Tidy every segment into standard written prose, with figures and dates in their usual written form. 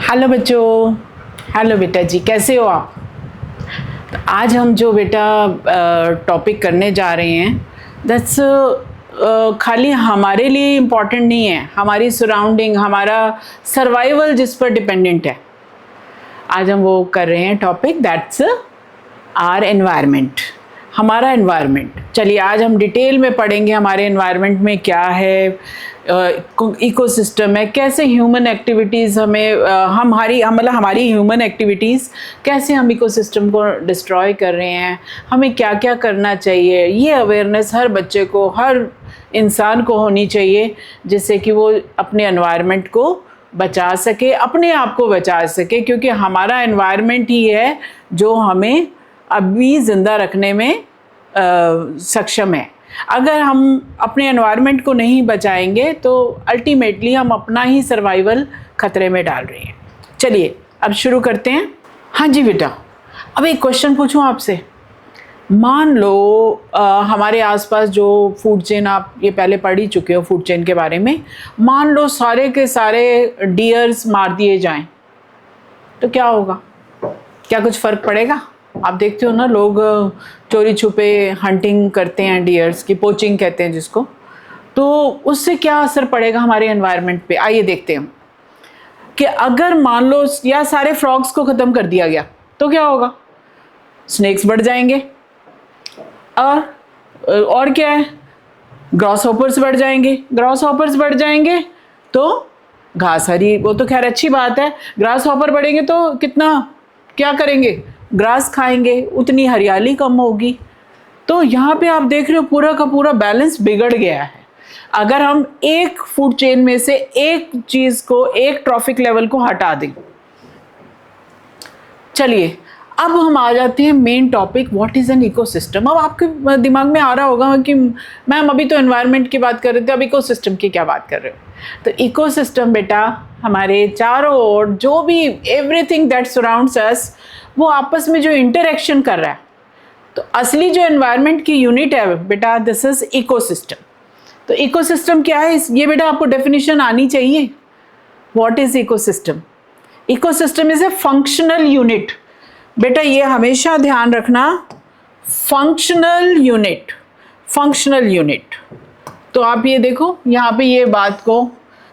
Hello बच्चों। Hello बेटा जी, कैसे हो आप? तो आज हम जो बेटा टॉपिक करने जा रहे हैं दैट्स खाली हमारे लिए इम्पॉर्टेंट नहीं है, हमारी सराउंडिंग, हमारा सर्वाइवल जिस पर डिपेंडेंट है। आज हम वो कर रहे हैं टॉपिक दैट्स आर एनवायरनमेंट, हमारा एनवायरनमेंट। चलिए आज हम डिटेल में पढ़ेंगे हमारे एनवायरनमेंट में क्या है, इकोसिस्टम है, कैसे ह्यूमन एक्टिविटीज़ हमारी ह्यूमन एक्टिविटीज़ कैसे हम इकोसिस्टम को डिस्ट्रॉय कर रहे हैं, हमें क्या क्या करना चाहिए। ये अवेयरनेस हर बच्चे को, हर इंसान को होनी चाहिए, जिससे कि वो अपने एनवायरनमेंट को बचा सके, अपने आप को बचा सके, क्योंकि हमारा एनवायरनमेंट ही है जो हमें अभी ज़िंदा रखने में सक्षम है। अगर हम अपने एनवायरनमेंट को नहीं बचाएंगे तो अल्टीमेटली हम अपना ही सर्वाइवल खतरे में डाल रहे हैं। चलिए अब शुरू करते हैं। हाँ जी बेटा, अब एक क्वेश्चन पूछूं आपसे। मान लो हमारे आसपास जो फूड चेन, आप ये पहले पढ़ ही चुके हो फूड चेन के बारे में। मान लो सारे के सारे डियर्स मार दिए जाएं तो क्या होगा? क्या कुछ फ़र्क पड़ेगा? आप देखते हो ना, लोग चोरी छुपे हंटिंग करते हैं डियर्स की, पोचिंग कहते हैं जिसको। तो उससे क्या असर पड़ेगा हमारे एनवायरनमेंट पे? आइए देखते हैं कि अगर मान लो या सारे फ्रॉग्स को ख़त्म कर दिया गया तो क्या होगा? स्नेक्स बढ़ जाएंगे और क्या है, ग्रॉस हॉपर्स बढ़ जाएंगे। ग्रॉस हॉपर्स बढ़ जाएंगे तो घास हरी, वो तो खैर अच्छी बात है। ग्रास हॉपर बढ़ेंगे तो कितना क्या करेंगे? ग्रास खाएंगे, उतनी हरियाली कम होगी। तो यहाँ पे आप देख रहे हो पूरा का पूरा बैलेंस बिगड़ गया है। अगर हम एक फूड चेन में से एक चीज़ को, एक ट्रॉफिक लेवल को हटा दें। चलिए अब हम आ जाते हैं main topic, what is an ecosystem. अब आपके दिमाग में आ रहा होगा कि मैम अभी तो एनवायरनमेंट की बात कर रहे थे, अब इकोसिस्टम की क्या बात कर रहे हो? तो इकोसिस्टम बेटा हमारे चारों ओर जो भी एवरीथिंग दैट सराउंड्स अस, वो आपस में जो इंटरेक्शन कर रहा है। तो असली जो एनवायरनमेंट की यूनिट है बेटा, दिस इज इकोसिस्टम। तो इकोसिस्टम क्या है, ये बेटा आपको डेफिनेशन आनी चाहिए। What is ecosystem? Ecosystem is a functional unit. बेटा ये हमेशा ध्यान रखना, फंक्शनल यूनिट, फंक्शनल यूनिट। तो आप ये देखो यहाँ पे ये बात को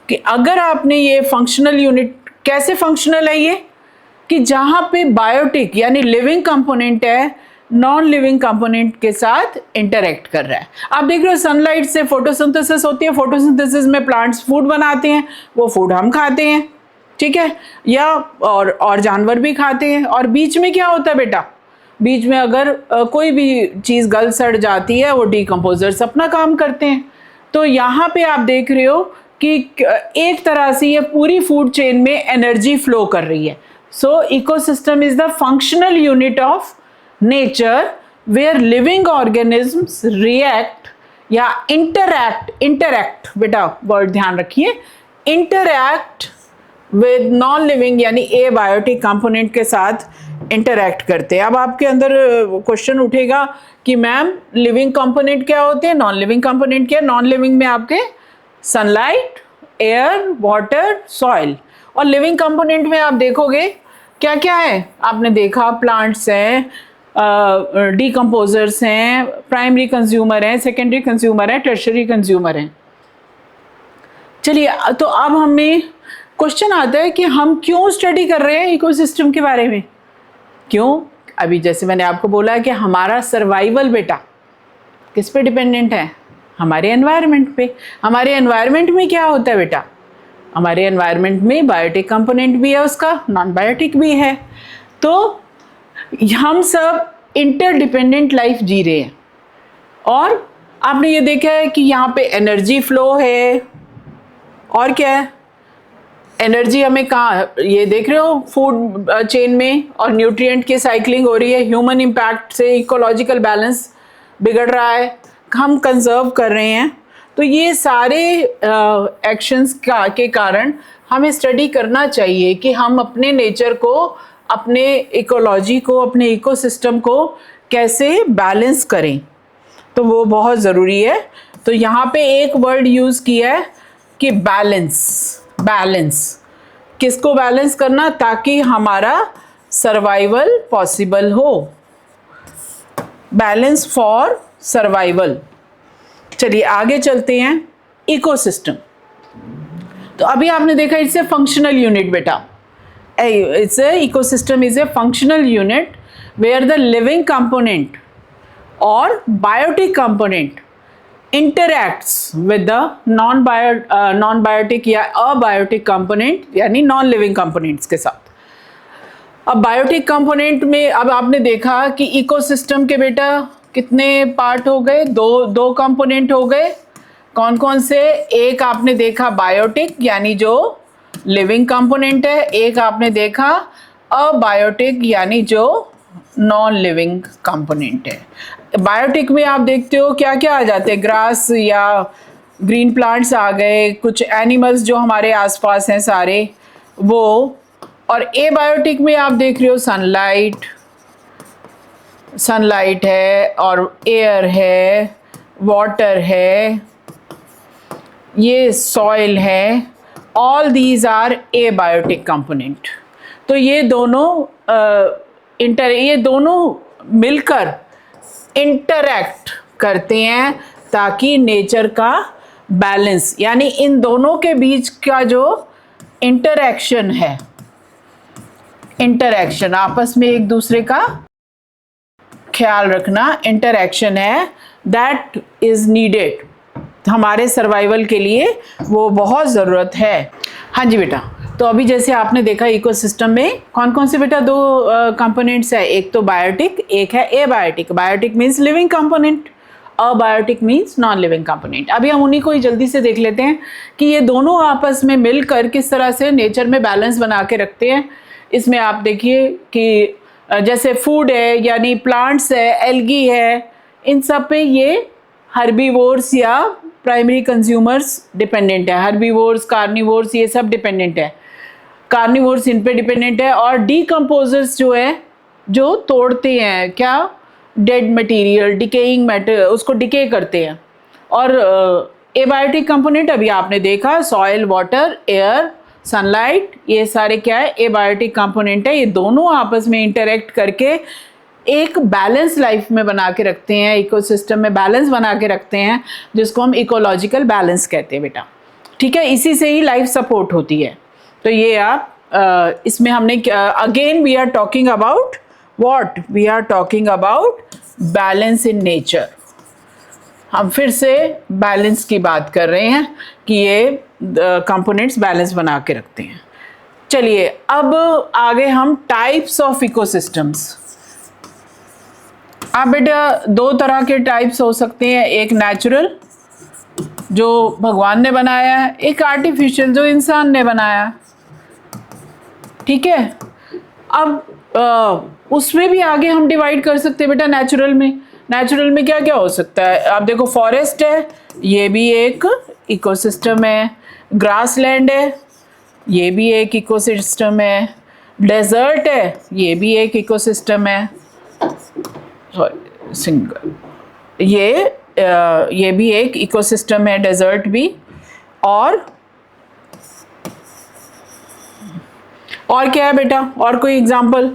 कि अगर आपने ये फंक्शनल यूनिट, कैसे फंक्शनल है ये, कि जहाँ पे बायोटिक यानी लिविंग कंपोनेंट है नॉन लिविंग कंपोनेंट के साथ इंटरेक्ट कर रहा है। आप देख रहे हो सनलाइट से फोटोसिंथेसिस होती है, फोटोसिंथेसिस में प्लांट्स फूड बनाते हैं, वो फूड हम खाते हैं, ठीक है, या और जानवर भी खाते हैं। और बीच में क्या होता है बेटा? बीच में अगर कोई भी चीज़ गल सड़ जाती है, वो डिकम्पोजर्स अपना काम करते हैं। तो यहाँ पे आप देख रहे हो कि एक तरह से ये पूरी फूड चेन में एनर्जी फ्लो कर रही है। So ecosystem is the functional unit of nature where living organisms react या इंटरैक्ट बेटा वर्ड ध्यान रखिए, इंटरैक्ट विद नॉन लिविंग यानी ए बायोटिक कंपोनेंट के साथ इंटरैक्ट करते हैं। अब आपके अंदर क्वेश्चन उठेगा कि मैम लिविंग कंपोनेंट क्या होते हैं, नॉन लिविंग कंपोनेंट क्या है? नॉन लिविंग में आपके सनलाइट, एयर, वाटर, सॉइल। और लिविंग कंपोनेंट में आप देखोगे क्या क्या है? आपने देखा प्लांट्स हैं, डिकम्पोजर्स हैं, प्राइमरी कंज्यूमर हैं, सेकेंडरी कंज्यूमर हैं, टर्शरी कंज्यूमर हैं। चलिए तो अब हमें क्वेश्चन आता है कि हम क्यों स्टडी कर रहे हैं इकोसिस्टम के बारे में? क्यों? अभी जैसे मैंने आपको बोला कि हमारा सर्वाइवल बेटा किस पे डिपेंडेंट है? हमारे एनवायरनमेंट पे। हमारे एनवायरनमेंट में क्या होता है बेटा? हमारे एनवायरनमेंट में बायोटिक कंपोनेंट भी है, उसका नॉन बायोटिक भी है। तो हम सब इंटरडिपेंडेंट लाइफ जी रहे हैं। और आपने ये देखा है कि यहाँ पे एनर्जी फ्लो है, और क्या है, एनर्जी हमें कहाँ, ये देख रहे हो फूड चेन में, और न्यूट्रिएंट की साइक्लिंग हो रही है। ह्यूमन इम्पैक्ट से इकोलॉजिकल बैलेंस बिगड़ रहा है, हम कंजर्व कर रहे हैं। तो ये सारे एक्शंस के कारण हमें स्टडी करना चाहिए कि हम अपने नेचर को, अपने इकोलॉजी को, अपने इकोसिस्टम को कैसे बैलेंस करें। तो वो बहुत ज़रूरी है। तो यहाँ पे एक वर्ड यूज़ किया है कि बैलेंस। बैलेंस किसको बैलेंस करना? ताकि हमारा सर्वाइवल पॉसिबल हो, बैलेंस फॉर सर्वाइवल। चलिए आगे चलते हैं। इकोसिस्टम, तो अभी आपने देखा इट्स ए फंक्शनल यूनिट बेटा। It's a ecosystem is a functional unit where the living component और biotic component interacts with the non biotic या अबायोटिक कंपोनेंट, यानी नॉन लिविंग कंपोनेंट्स के साथ। अब बायोटिक कंपोनेंट में अब आपने देखा कि इकोसिस्टम के बेटा कितने पार्ट हो गए? दो कंपोनेंट हो गए। कौन कौन से? एक आपने देखा बायोटिक यानी जो लिविंग कंपोनेंट है, एक आपने देखा अबायोटिक यानी जो नॉन लिविंग कंपोनेंट है। बायोटिक में आप देखते हो क्या क्या आ जाते हैं? ग्रास या ग्रीन प्लांट्स आ गए, कुछ एनिमल्स जो हमारे आसपास हैं सारे वो। और एबायोटिक में आप देख रहे हो सनलाइट है और एयर है, वाटर है, ये सॉइल है, all these are abiotic component. तो ये दोनों मिलकर इंटरैक्ट करते हैं ताकि नेचर का बैलेंस, यानी इन दोनों के बीच का जो इंटरैक्शन है, इंटरैक्शन आपस में एक दूसरे का ख्याल रखना, इंटरैक्शन है, दैट इज नीडेड हमारे सर्वाइवल के लिए, वो बहुत ज़रूरत है। हाँ जी बेटा, तो अभी जैसे आपने देखा इकोसिस्टम में कौन कौन से बेटा दो कंपोनेंट्स है, एक तो बायोटिक, एक है abiotic. Biotic means living component, abiotic means non living component. अभी हम उन्हीं को ही जल्दी से देख लेते हैं कि ये दोनों आपस में मिलकर किस तरह से नेचर में बैलेंस बना के रखते हैं। इसमें आप देखिए कि जैसे फूड है यानी प्लांट्स है, एल्गी है, इन सब पे ये हर्बीवोर्स या प्राइमरी कंज्यूमर्स डिपेंडेंट है। हर्बीवोर्स, कार्निवोर्स, ये सब डिपेंडेंट है। कार्निवोर्स इन पे डिपेंडेंट है। और डीकम्पोजर्स जो है, जो तोड़ते हैं क्या, डेड मटेरियल, डिकेइंग मैटर, उसको डिके करते हैं। और एबायोटिक कंपोनेंट अभी आपने देखा, सॉइल, वाटर, एयर, सनलाइट, ये सारे क्या है, एबायोटिक कंपोनेंट है। ये दोनों आपस में इंटरेक्ट करके एक बैलेंस लाइफ में बना के रखते हैं, इकोसिस्टम में बैलेंस बना के रखते हैं, जिसको हम इकोलॉजिकल बैलेंस कहते हैं बेटा। ठीक है, इसी से ही लाइफ सपोर्ट होती है। तो ये आप इसमें हमने again we are talking about what, we are talking about balance in nature. हम फिर से बैलेंस की बात कर रहे हैं कि ये कंपोनेंट्स बैलेंस बना के रखते हैं। चलिए अब आगे हम टाइप्स ऑफ इकोसिस्टम्स। आप बेटा दो तरह के टाइप्स हो सकते हैं, एक नेचुरल जो भगवान ने बनाया है, एक आर्टिफिशियल जो इंसान ने बनाया। ठीक है, अब उसमें भी आगे हम डिवाइड कर सकते हैं बेटा। नेचुरल में क्या क्या हो सकता है? आप देखो फॉरेस्ट है, ये भी एक इकोसिस्टम है। ग्रासलैंड है, ये भी एक इकोसिस्टम है। डेजर्ट है, ये भी एक इकोसिस्टम है। सिंगल ये भी एक इकोसिस्टम है, डेजर्ट भी। और क्या है बेटा? और कोई एग्जांपल?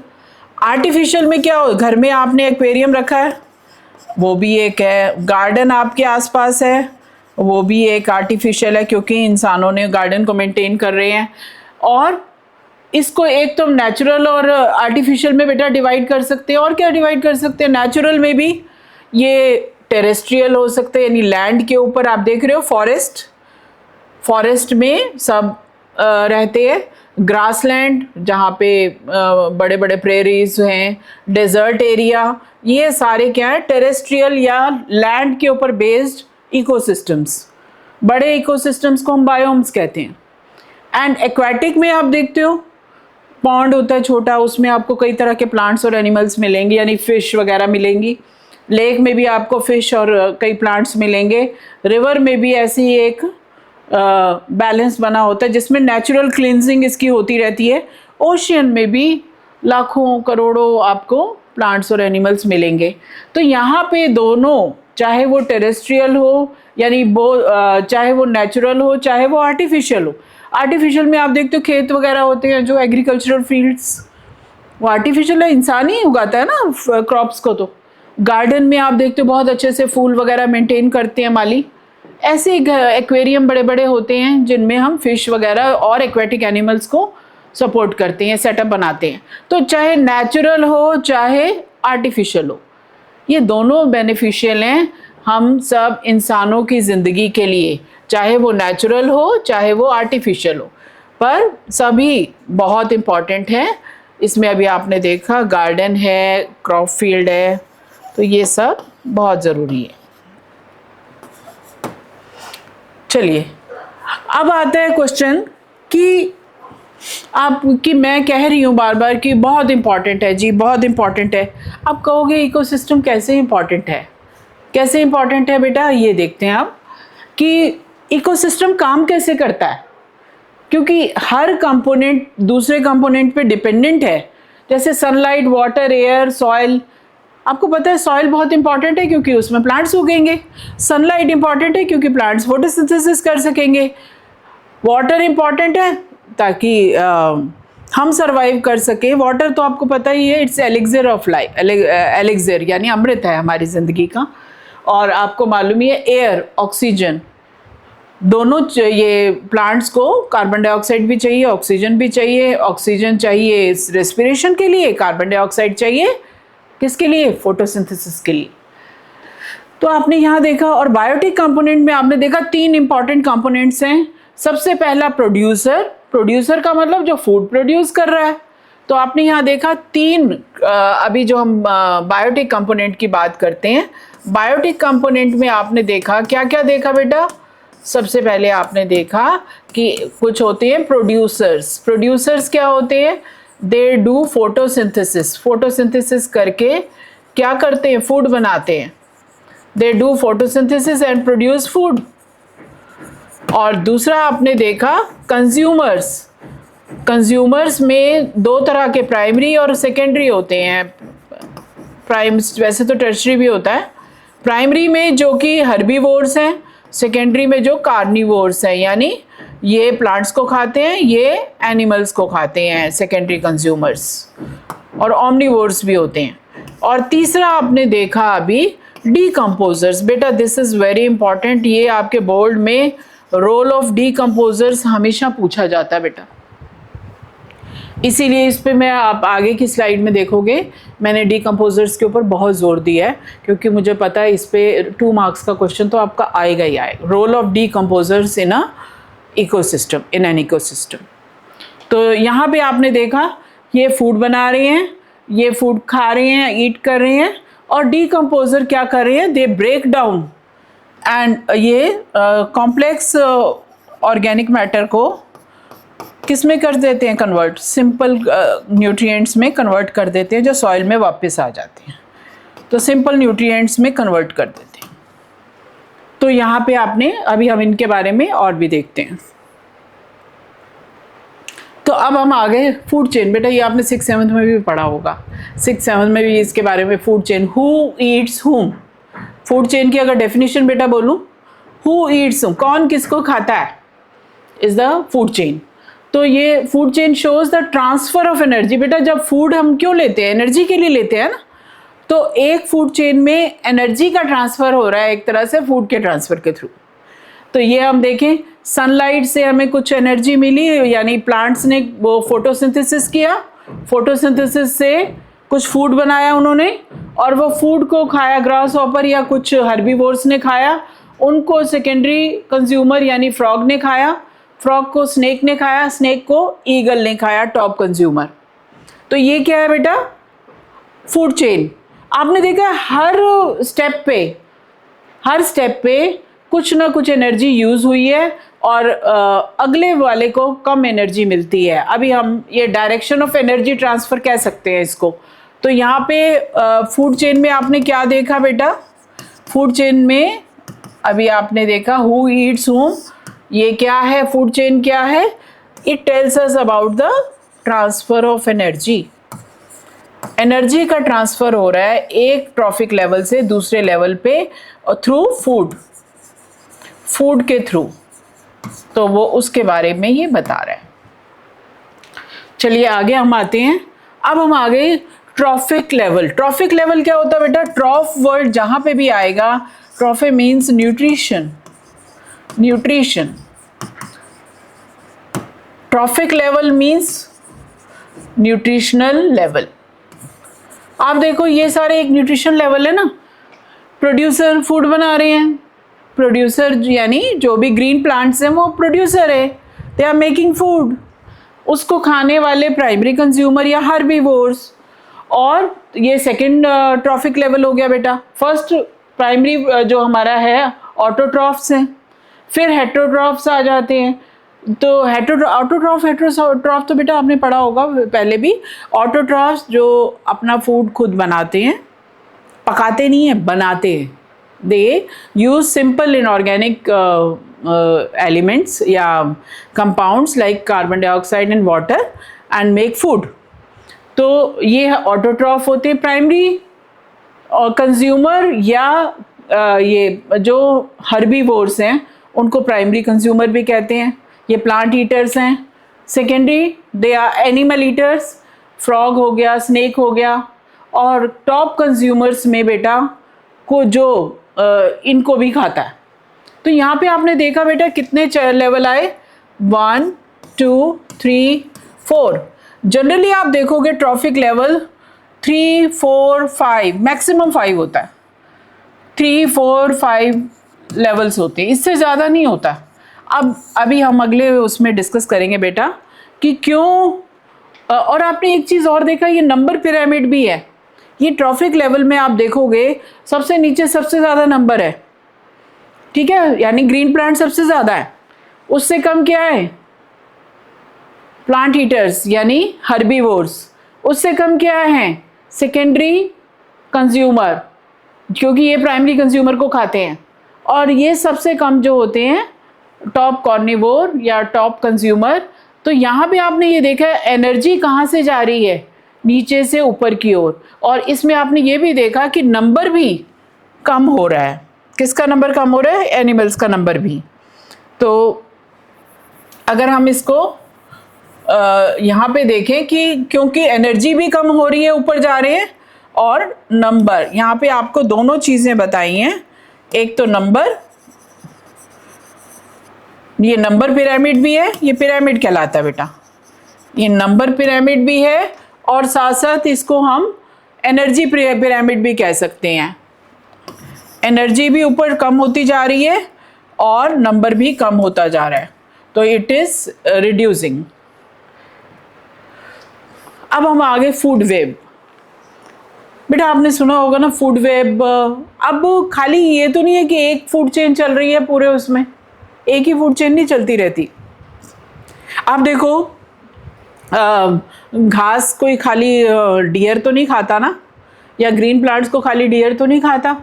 आर्टिफिशियल में क्या हो? घर में आपने एक्वेरियम रखा है, वो भी एक है। गार्डन आपके आसपास है, वो भी एक आर्टिफिशियल है, क्योंकि इंसानों ने गार्डन को मेंटेन कर रहे हैं। और इसको एक तो नेचुरल और आर्टिफिशियल में बेटा डिवाइड कर सकते हैं। और क्या डिवाइड कर सकते हैं? नेचुरल में भी ये टेरेस्ट्रियल हो सकते हैं, यानी लैंड के ऊपर। आप देख रहे हो फॉरेस्ट में सब रहते हैं। ग्रासलैंड जहाँ पे बड़े बड़े प्रेरीज हैं, डेजर्ट एरिया, ये सारे क्या है, टेरेस्ट्रियल या लैंड के ऊपर बेस्ड इकोसिस्टम्स। बड़े इकोसिस्टम्स को हम बायोम्स कहते हैं। एंड एक्वाटिक में आप देखते हो पॉन्ड होता है छोटा, उसमें आपको कई तरह के प्लांट्स और एनिमल्स मिलेंगे, यानी फिश वगैरह मिलेंगी। लेक में भी आपको फिश और कई प्लांट्स मिलेंगे। रिवर में भी ऐसी एक बैलेंस बना होता है जिसमें नेचुरल क्लींजिंग इसकी होती रहती है। ओशियन में भी लाखों करोड़ों आपको प्लांट्स और एनिमल्स मिलेंगे। तो यहाँ पे दोनों, चाहे वो टेरेस्ट्रियल हो यानी वो चाहे वो नेचुरल हो चाहे वो आर्टिफिशियल हो, आर्टिफिशियल में आप देखते हो खेत वगैरह होते हैं जो एग्रीकल्चरल फील्ड्स, वो आर्टिफिशियल है, इंसान ही उगाता है ना क्रॉप्स को। तो गार्डन में आप देखते हो बहुत अच्छे से फूल वगैरह मेंटेन करते हैं माली। ऐसे एक्वेरियम बड़े बड़े होते हैं जिनमें हम फिश वगैरह और एक्वेटिक एनिमल्स को सपोर्ट करते हैं, सेटअप बनाते हैं। तो चाहे नेचुरल हो चाहे आर्टिफिशियल हो, ये दोनों बेनिफिशियल हैं हम सब इंसानों की ज़िंदगी के लिए, चाहे वो नेचुरल हो चाहे वो आर्टिफिशियल हो, पर सभी बहुत इम्पॉर्टेंट है। इसमें अभी आपने देखा गार्डन है, क्रॉप फील्ड है, तो ये सब बहुत ज़रूरी है। चलिए अब आता है क्वेश्चन कि मैं कह रही हूँ बार बार कि बहुत इम्पॉर्टेंट है जी, बहुत इम्पॉर्टेंट है। आप कहोगे इकोसिस्टम कैसे इम्पॉर्टेंट है? कैसे इम्पॉर्टेंट है बेटा, ये देखते हैं आप कि इकोसिस्टम काम कैसे करता है। क्योंकि हर कंपोनेंट दूसरे कंपोनेंट पे डिपेंडेंट है। जैसे सनलाइट, वाटर, एयर, सॉइल। आपको पता है सॉइल बहुत इंपॉर्टेंट है क्योंकि उसमें प्लांट्स उगेंगे। सनलाइट इंपॉर्टेंट है क्योंकि प्लांट्स फोटोसिंथेसिस कर सकेंगे। वाटर इंपॉर्टेंट है ताकि हम सरवाइव कर सके। वाटर तो आपको पता ही है, it's elixir of life, elixir यानी अमृत है हमारी ज़िंदगी का। और आपको मालूम ही है एयर, ऑक्सीजन, दोनों ये प्लांट्स को कार्बन डाइऑक्साइड भी चाहिए, ऑक्सीजन भी चाहिए। ऑक्सीजन चाहिए रेस्पिरेशन के लिए, कार्बन डाइऑक्साइड चाहिए किसके लिए? फोटोसिंथेसिस के लिए। तो आपने यहाँ देखा। और बायोटिक कंपोनेंट में आपने देखा 3 इंपॉर्टेंट कंपोनेंट्स हैं। सबसे पहला प्रोड्यूसर, प्रोड्यूसर का मतलब जो फूड प्रोड्यूस कर रहा है। तो आपने यहाँ देखा 3 अभी जो हम बायोटिक कंपोनेंट की बात करते हैं, बायोटिक कंपोनेंट में आपने देखा क्या क्या देखा बेटा? सबसे पहले आपने देखा कि कुछ होते हैं प्रोड्यूसर्स। प्रोड्यूसर्स क्या होते हैं? दे डू फोटोसिंथेसिस, फोटोसिंथेसिस करके क्या करते हैं? फूड बनाते हैं। They do photosynthesis and produce food. और दूसरा आपने देखा कंज्यूमर्स। कंज्यूमर्स में 2 तरह के प्राइमरी और सेकेंडरी होते हैं। वैसे तो टर्शरी भी होता है। प्राइमरी में जो कि हर्बीवोर्स हैं, सेकेंडरी में जो कार्निवोर्स हैं, यानी ये प्लांट्स को खाते हैं, ये एनिमल्स को खाते हैं, सेकेंडरी कंज्यूमर्स। और ओमनिवोर्स भी होते हैं। और तीसरा आपने देखा अभी डीकम्पोजर्स। बेटा दिस इज़ वेरी इंपॉर्टेंट, ये आपके बोर्ड में रोल ऑफ डीकम्पोजर्स हमेशा पूछा जाता है बेटा। इसीलिए इस पे मैं आप आगे की स्लाइड में देखोगे मैंने डीकम्पोजर्स के ऊपर बहुत ज़ोर दिया है, क्योंकि मुझे पता है इस पे 2 मार्क्स का क्वेश्चन तो आपका आएगा ही आएगा। Role of decomposers in a ecosystem, in an ecosystem. तो यहाँ पे आपने देखा ये फूड बना रहे हैं, ये फूड खा रहे हैं, ईट कर रहे हैं। और डीकम्पोजर क्या कर रहे हैं? दे ब्रेक डाउन एंड ये कॉम्प्लेक्स ऑर्गेनिक मैटर को किस में कर देते हैं? कन्वर्ट, सिंपल न्यूट्रिएंट्स में कन्वर्ट कर देते हैं जो सॉइल में वापस आ जाते हैं। तो सिंपल न्यूट्रिएंट्स में कन्वर्ट कर देते हैं। तो यहाँ पे आपने अभी हम इनके बारे में और भी देखते हैं। तो अब हम आ गए फूड चेन। बेटा ये आपने 6th-7th में भी पढ़ा होगा, 6th-7th में भी इसके बारे में, फूड चेन, हु ईट्स हुम। फूड चेन की अगर डेफिनेशन बेटा बोलूँ, हु ईट्स हुम, कौन किसको खाता है, इज द फूड चेन। तो ये food chain shows the transfer of energy. बेटा जब फूड हम क्यों लेते हैं? एनर्जी के लिए लेते हैं ना। तो एक फूड चेन में एनर्जी का ट्रांसफर हो रहा है एक तरह से फूड के ट्रांसफर के थ्रू। तो ये हम देखें, सनलाइट से हमें कुछ एनर्जी मिली, यानी प्लांट्स ने वो फोटोसिंथेसिस किया, फोटोसिंथेसिस से कुछ फूड बनाया उन्होंने, और वो फूड को खाया ग्रास हॉपर या कुछ हर्बीवोर्स ने खाया, उनको सेकेंडरी कंज्यूमर यानी फ्रॉग ने खाया, फ्रॉग को स्नेक ने खाया, स्नेक को ईगल ने खाया, टॉप कंज्यूमर। तो ये क्या है बेटा? Food chain. आपने देखा हर स्टेप पे कुछ ना कुछ एनर्जी यूज़ हुई है और अगले वाले को कम एनर्जी मिलती है। अभी हम ये डायरेक्शन ऑफ एनर्जी ट्रांसफ़र कह सकते हैं इसको। तो यहाँ पे फूड चेन में आपने क्या देखा बेटा? फूड चेन में अभी आपने देखा हु ईट्स हुम। ये क्या है? फूड चेन क्या है? It tells us about the transfer of energy. Energy का ट्रांसफ़र हो रहा है एक ट्रॉफिक लेवल से दूसरे लेवल पे थ्रू फूड के थ्रू। तो वो उसके बारे में ये बता रहा है। चलिए आगे हम आते हैं। अब हम आ गए ट्रॉफिक लेवल। ट्रॉफिक लेवल क्या होता है बेटा? ट्रॉफ वर्ड जहां पे भी आएगा, trophe means nutrition, nutrition. Trophic level means nutritional level. आप देखो ये सारे एक न्यूट्रिशन लेवल है ना। प्रोड्यूसर फूड बना रहे हैं, प्रोड्यूसर यानी जो भी ग्रीन प्लांट्स हैं वो प्रोड्यूसर है, दे आर मेकिंग फूड। उसको खाने वाले प्राइमरी कंज्यूमर या हर्बीवोर्स। और ये सेकंड ट्रॉफिक लेवल हो गया बेटा। फर्स्ट प्राइमरी जो हमारा है ऑटोट्रॉफ्स हैं, फिर हेटेरोट्रॉफ्स आ जाते हैं। तो ऑटोट्रॉफ हेटेरोट्रॉफ तो बेटा आपने पढ़ा होगा पहले भी। ऑटोट्रॉफ्स जो अपना फूड खुद बनाते हैं, पकाते नहीं है, बनाते हैं। दे यूज सिंपल इनऑर्गेनिक एलिमेंट्स या compounds like carbon dioxide and water and make food. तो ये ऑटोट्रॉफ होते हैं। प्राइमरी कंज्यूमर या ये जो हर्बीवोर्स हैं उनको प्राइमरी कंज्यूमर भी कहते हैं, ये प्लांट ईटर्स हैं। Secondary they are animal eaters, frog हो गया, स्नेक हो गया। और टॉप कंज्यूमर्स में बेटा को जो इनको भी खाता है। तो यहाँ पे आपने देखा बेटा कितने लेवल आए, 1 2 3 4। जनरली आप देखोगे ट्रॉफिक लेवल 3 4 5 मैक्सिमम 5 होता है। 3 4 5 लेवल्स होते हैं, इससे ज़्यादा नहीं होता। अब अभी हम अगले उसमें डिस्कस करेंगे बेटा कि क्यों। और आपने एक चीज़ और देखा, ये नंबर पिरामिड भी है। ये ट्रॉफिक लेवल में आप देखोगे सबसे नीचे सबसे ज़्यादा नंबर है, ठीक है, यानी ग्रीन प्लांट सबसे ज़्यादा है। उससे कम क्या है? प्लांट ईटर्स यानी हर्बीवोर्स। उससे कम क्या है? सेकेंडरी कंज्यूमर, क्योंकि ये प्राइमरी कंज्यूमर को खाते हैं। और ये सबसे कम जो होते हैं टॉप कॉर्निवोर या टॉप कंज्यूमर। तो यहाँ पे आपने ये देखा है एनर्जी कहाँ से जा रही है, नीचे से ऊपर की ओर। और इसमें आपने ये भी देखा कि नंबर भी कम हो रहा है। किसका नंबर कम हो रहा है? एनिमल्स का नंबर भी। तो अगर हम इसको यहाँ पे देखें कि क्योंकि एनर्जी भी कम हो रही है, ऊपर जा रहे हैं, और नंबर, यहाँ पे आपको दोनों चीज़ें बताई हैं। एक तो नंबर, ये नंबर पिरामिड भी है, ये पिरामिड कहलाता है बेटा। ये नंबर पिरामिड भी है और साथ साथ इसको हम एनर्जी पिरामिड भी कह सकते हैं। एनर्जी भी ऊपर कम होती जा रही है और नंबर भी कम होता जा रहा है, तो इट इज़ रिड्यूसिंग। अब हम आगे फूड वेब। बेटा आपने सुना होगा ना फूड वेब। अब खाली ये तो नहीं है कि एक फूड चेन चल रही है पूरे, उसमें एक ही फूड चेन नहीं चलती रहती। आप देखो घास कोई खाली डियर तो नहीं खाता ना, या ग्रीन प्लांट्स को खाली डियर तो नहीं खाता।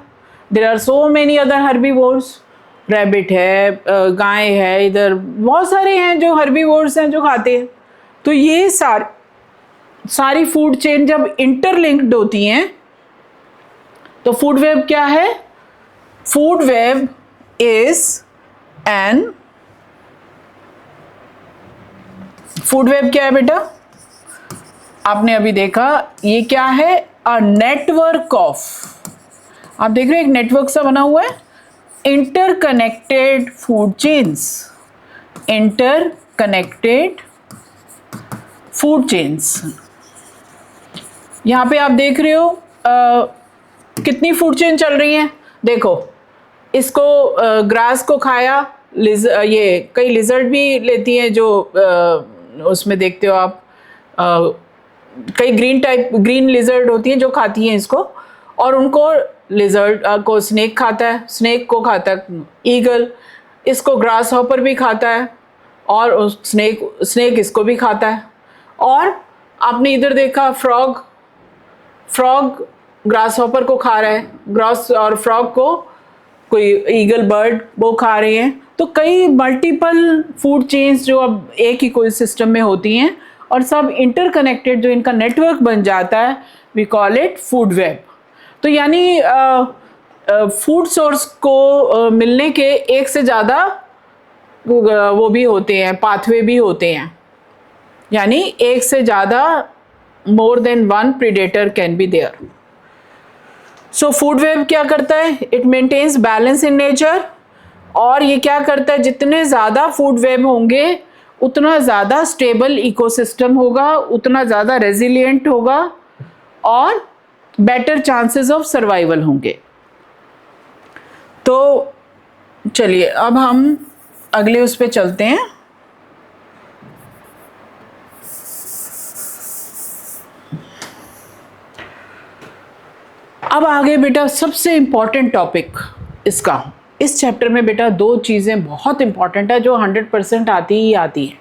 There are so many other herbivores. Rabbit है, गाय है, इधर बहुत सारे हैं जो हर्बीवोर्स हैं जो खाते हैं। तो ये सारी फूड चेन जब इंटरलिंक्ड होती हैं तो फूड वेब क्या है? Food web is an, food web क्या है बेटा? आपने अभी देखा ये क्या है? अ नेटवर्क ऑफ, आप देख रहे हैं एक नेटवर्क सा बना हुआ है, interconnected food chains, interconnected food chains. यहाँ पे आप देख रहे हो कितनी फूड चेन चल रही हैं। देखो इसको ग्रास को खाया, ये कई लिजर्ड भी लेती हैं जो उसमें देखते हो आप, कई ग्रीन लिजर्ड होती हैं जो खाती हैं इसको, और उनको लिजर्ड को स्नेक खाता है, स्नेक को खाता है ईगल, इसको ग्रास हॉपर भी खाता है, और स्नेक इसको भी खाता है। और आपने इधर देखा फ्रॉग ग्रास हॉपर को खा रहा है, ग्रास और फ्रॉग को कोई ईगल बर्ड वो खा रहे हैं। तो कई मल्टीपल फूड चेन्स जो अब एक इकोसिस्टम में होती हैं और सब इंटरकनेक्टेड, जो इनका नेटवर्क बन जाता है, we call it food web. तो यानी फूड सोर्स को मिलने के एक से ज़्यादा वो भी होते हैं, पाथवे भी होते हैं, यानी एक से ज़्यादा more than one predator can be there. So food web क्या करता है? It maintains balance in nature, और ये क्या करता है, जितने ज़्यादा फूड वेब होंगे उतना ज़्यादा स्टेबल इकोसिस्टम होगा, उतना ज़्यादा रेजिलिएंट होगा और बेटर चांसेस ऑफ सर्वाइवल होंगे। तो चलिए अब हम अगले उस पे चलते हैं। अब आगे बेटा सबसे इम्पॉर्टेंट टॉपिक इसका, इस चैप्टर में बेटा दो चीज़ें बहुत इम्पॉर्टेंट है जो 100% आती ही आती हैं।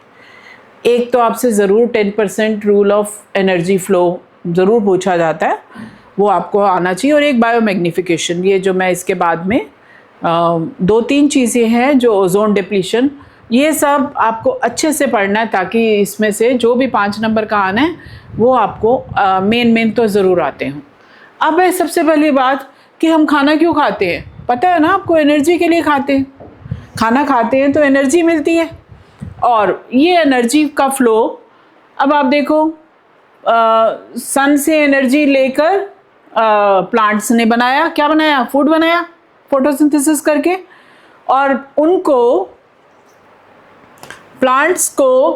एक तो आपसे ज़रूर 10% रूल ऑफ एनर्जी फ्लो ज़रूर पूछा जाता है, वो आपको आना चाहिए, और एक बायोमैग्निफिकेशन, ये जो मैं इसके बाद में दो तीन चीज़ें हैं, जो ओजोन डिप्लीशन, ये सब आपको अच्छे से पढ़ना है ताकि इसमें से जो भी 5 नंबर का आना है वो आपको मेन तो ज़रूर आते हों। अब है सबसे पहली बात कि हम खाना क्यों खाते हैं, पता है ना आपको? एनर्जी के लिए खाते हैं। खाना खाते हैं तो एनर्जी मिलती है, और ये एनर्जी का फ्लो, अब आप देखो सन से एनर्जी लेकर प्लांट्स ने बनाया, क्या बनाया? फूड बनाया फोटोसिंथेसिस करके, और उनको प्लांट्स को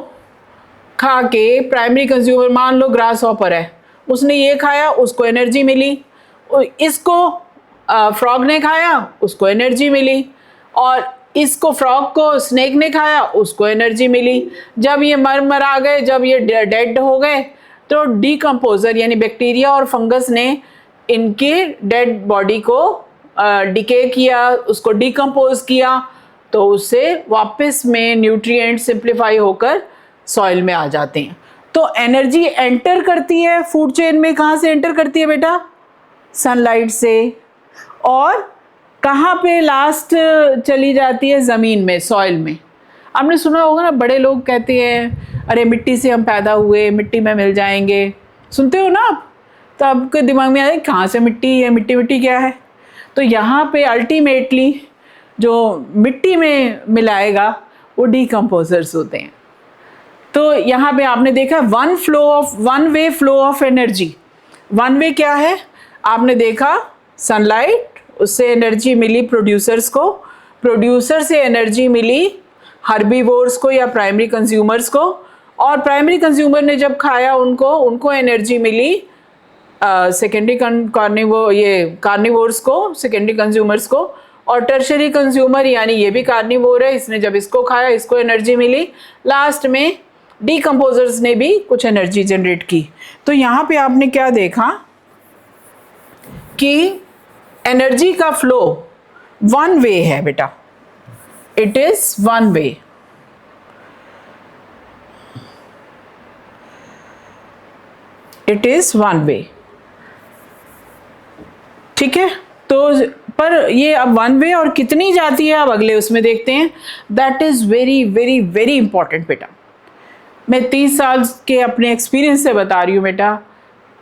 खा के प्राइमरी कंज्यूमर, मान लो ग्रास हॉपर है, उसने ये खाया, उसको एनर्जी मिली, इसको फ्रॉग ने खाया, उसको एनर्जी मिली, और इसको फ्रॉग को स्नेक ने खाया, उसको एनर्जी मिली। जब ये मर आ गए, जब ये डेड हो गए, तो डीकम्पोजर यानी बैक्टीरिया और फंगस ने इनके डेड बॉडी को डिके किया, उसको डीकम्पोज किया, तो उससे वापस में न्यूट्रिएंट सिंप्लीफाई होकर सॉइल में आ जाते हैं। तो एनर्जी एंटर करती है फूड चेन में, कहाँ से एंटर करती है बेटा? सनलाइट से, और कहाँ पे लास्ट चली जाती है? ज़मीन में, सॉइल में। आपने सुना होगा ना, बड़े लोग कहते हैं अरे मिट्टी से हम पैदा हुए, मिट्टी में मिल जाएंगे, सुनते हो ना आप? तो आपके दिमाग में आए कहाँ से मिट्टी है, मिट्टी क्या है? तो यहाँ पे अल्टीमेटली जो मिट्टी में मिलाएगा वो डीकम्पोजर्स होते हैं। तो यहाँ पे आपने देखा one way flow of energy. One way क्या है? आपने देखा सनलाइट, उससे एनर्जी मिली प्रोड्यूसर्स को, प्रोड्यूसर से एनर्जी मिली हर्बीवोर्स को या प्राइमरी कंज्यूमर्स को, और प्राइमरी कंज्यूमर ने जब खाया उनको एनर्जी मिली सेकेंडरी कार्निवोर्स को, सेकेंडरी कंज्यूमर्स को, और टर्शरी कंज्यूमर यानी ये भी कार्निवोर है, इसने जब इसको खाया, इसको एनर्जी मिली, लास्ट में डीकम्पोजर्स ने भी कुछ एनर्जी जनरेट की। तो यहाँ पे आपने क्या देखा कि एनर्जी का फ्लो वन वे है बेटा, it is one way. It is one way, ठीक है? तो पर ये अब वन वे और कितनी जाती है, अब अगले उसमें देखते हैं। That is very very very important बेटा। मैं 30 साल के अपने एक्सपीरियंस से बता रही हूँ बेटा,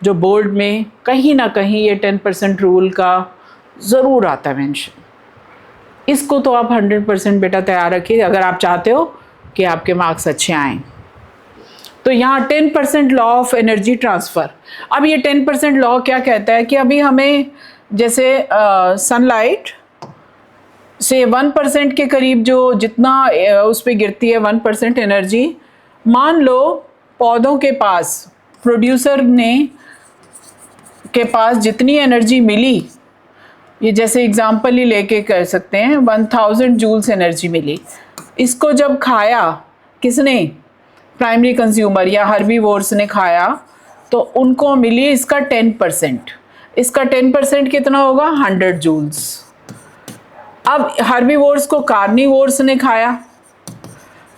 जो बोर्ड में कहीं ना कहीं ये 10% रूल का ज़रूर आता है मेंशन। इसको तो आप 100% बेटा तैयार रखिए अगर आप चाहते हो कि आपके मार्क्स अच्छे आएँ। तो यहाँ 10% लॉ ऑफ एनर्जी ट्रांसफ़र। अब ये 10% लॉ क्या कहता है कि अभी हमें जैसे सनलाइट से 1% के करीब जो जितना उस पर गिरती है 1% एनर्जी, मान लो पौधों के पास, प्रोड्यूसर ने के पास जितनी एनर्जी मिली, ये जैसे एग्जांपल ही लेके कर सकते हैं, 1000 जूल्स एनर्जी मिली, इसको जब खाया किसने? प्राइमरी कंज्यूमर या हर्बीवोर्स ने खाया, तो उनको मिली इसका 10%। इसका 10% कितना होगा? 100 जूल्स। अब हर्बीवोर्स को कार्निवोर्स ने खाया,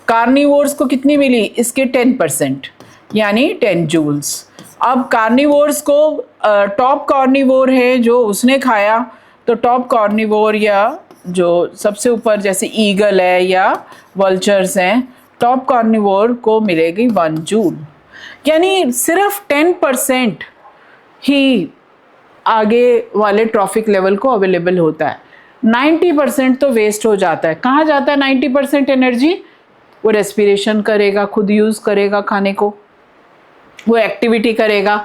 कार्निवोर्स को कितनी मिली? इसके 10%, यानी 10 जूल्स। अब कार्निवोर्स को टॉप कार्निवोर है जो उसने खाया, तो टॉप कार्निवोर या जो सबसे ऊपर जैसे ईगल है या वल्चर्स हैं, टॉप कार्निवोर को मिलेगी 1 जूल। यानी सिर्फ 10% ही आगे वाले ट्रॉफिक लेवल को अवेलेबल होता है। 90% तो वेस्ट हो जाता है। कहाँ जाता है 90% एनर्जी? वो रेस्पिरेशन करेगा, खुद यूज़ करेगा खाने को, वो एक्टिविटी करेगा।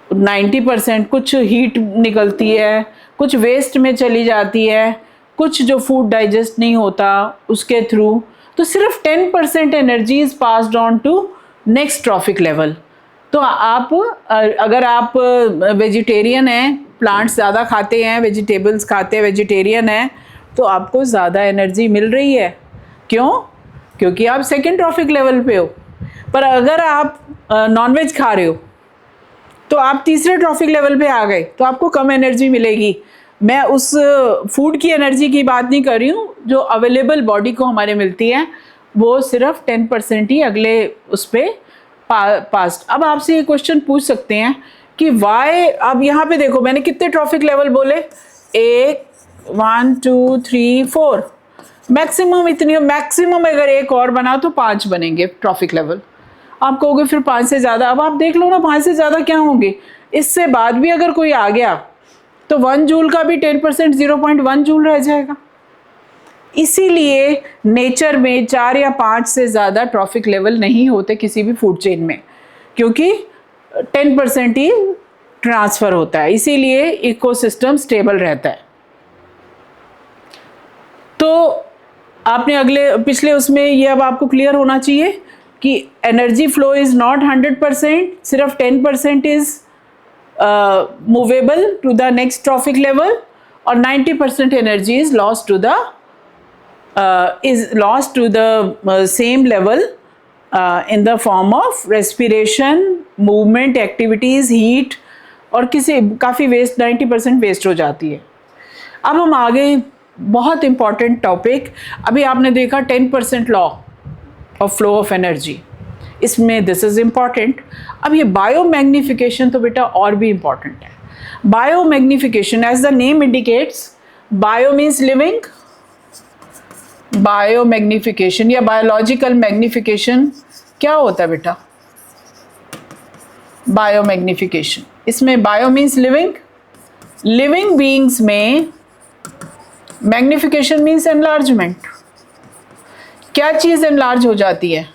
90% कुछ हीट निकलती है, कुछ वेस्ट में चली जाती है, कुछ जो फूड डाइजेस्ट नहीं होता उसके थ्रू, तो सिर्फ 10% energy is passed on to next trophic level. तो आप अगर आप वेजिटेरियन हैं, प्लांट्स ज़्यादा खाते हैं, वेजिटेबल्स खाते हैं, वेजिटेरियन हैं, तो आपको ज़्यादा एनर्जी मिल रही है। क्यों? क्योंकि आप सेकेंड ट्रॉफिक लेवल पे हो। पर अगर आप नॉनवेज खा रहे हो तो आप तीसरे ट्रॉफिक लेवल पे आ गए, तो आपको कम एनर्जी मिलेगी। मैं उस फूड की एनर्जी की बात नहीं कर रही हूँ जो अवेलेबल बॉडी को हमारे मिलती है, वो सिर्फ 10% ही अगले उस पर पास्ट। अब आपसे ये क्वेश्चन पूछ सकते हैं कि वाई, अब यहाँ पे देखो मैंने कितने ट्रॉफिक लेवल बोले, 1 2 3 4, मैक्सिमम इतनी, मैक्सिमम अगर एक और बना तो 5 बनेंगे ट्रॉफिक लेवल। आप कहोगे फिर 5 से ज़्यादा, अब आप देख लो ना 5 से ज़्यादा क्या होंगे। इससे बाद भी अगर कोई आ गया तो 1 जूल का भी 10% 0.1 जूल रह जाएगा। इसीलिए नेचर में 4 या 5 से ज़्यादा ट्रॉफिक लेवल नहीं होते किसी भी फूड चेन में, क्योंकि 10% ही ट्रांसफ़र होता है, इसीलिए इकोसिस्टम स्टेबल रहता है। तो आपने पिछले उसमें ये अब आपको क्लियर होना चाहिए कि एनर्जी फ्लो इज़ नॉट 100%, सिर्फ 10% is movable to the next trophic level, और 90% energy is lost to the same level in the form of respiration, movement, activities, heat, और काफ़ी वेस्ट, 90% वेस्ट हो जाती है। अब हम आगे, बहुत इंपॉर्टेंट टॉपिक, अभी आपने देखा 10% law of flow of energy, इसमें दिस इज़ इम्पॉर्टेंट। अब ये बायोमैग्निफिकेशन तो बेटा और भी इम्पॉर्टेंट है। Biomagnification, as the name indicates, bio means living, biomagnification या बायोलॉजिकल मैग्निफिकेशन क्या होता है बेटा? बायोमैग्निफिकेशन, इसमें bio means living, living beings में मैग्निफिकेशन मीन्स एनलार्जमेंट। क्या चीज़ एनलार्ज हो जाती है?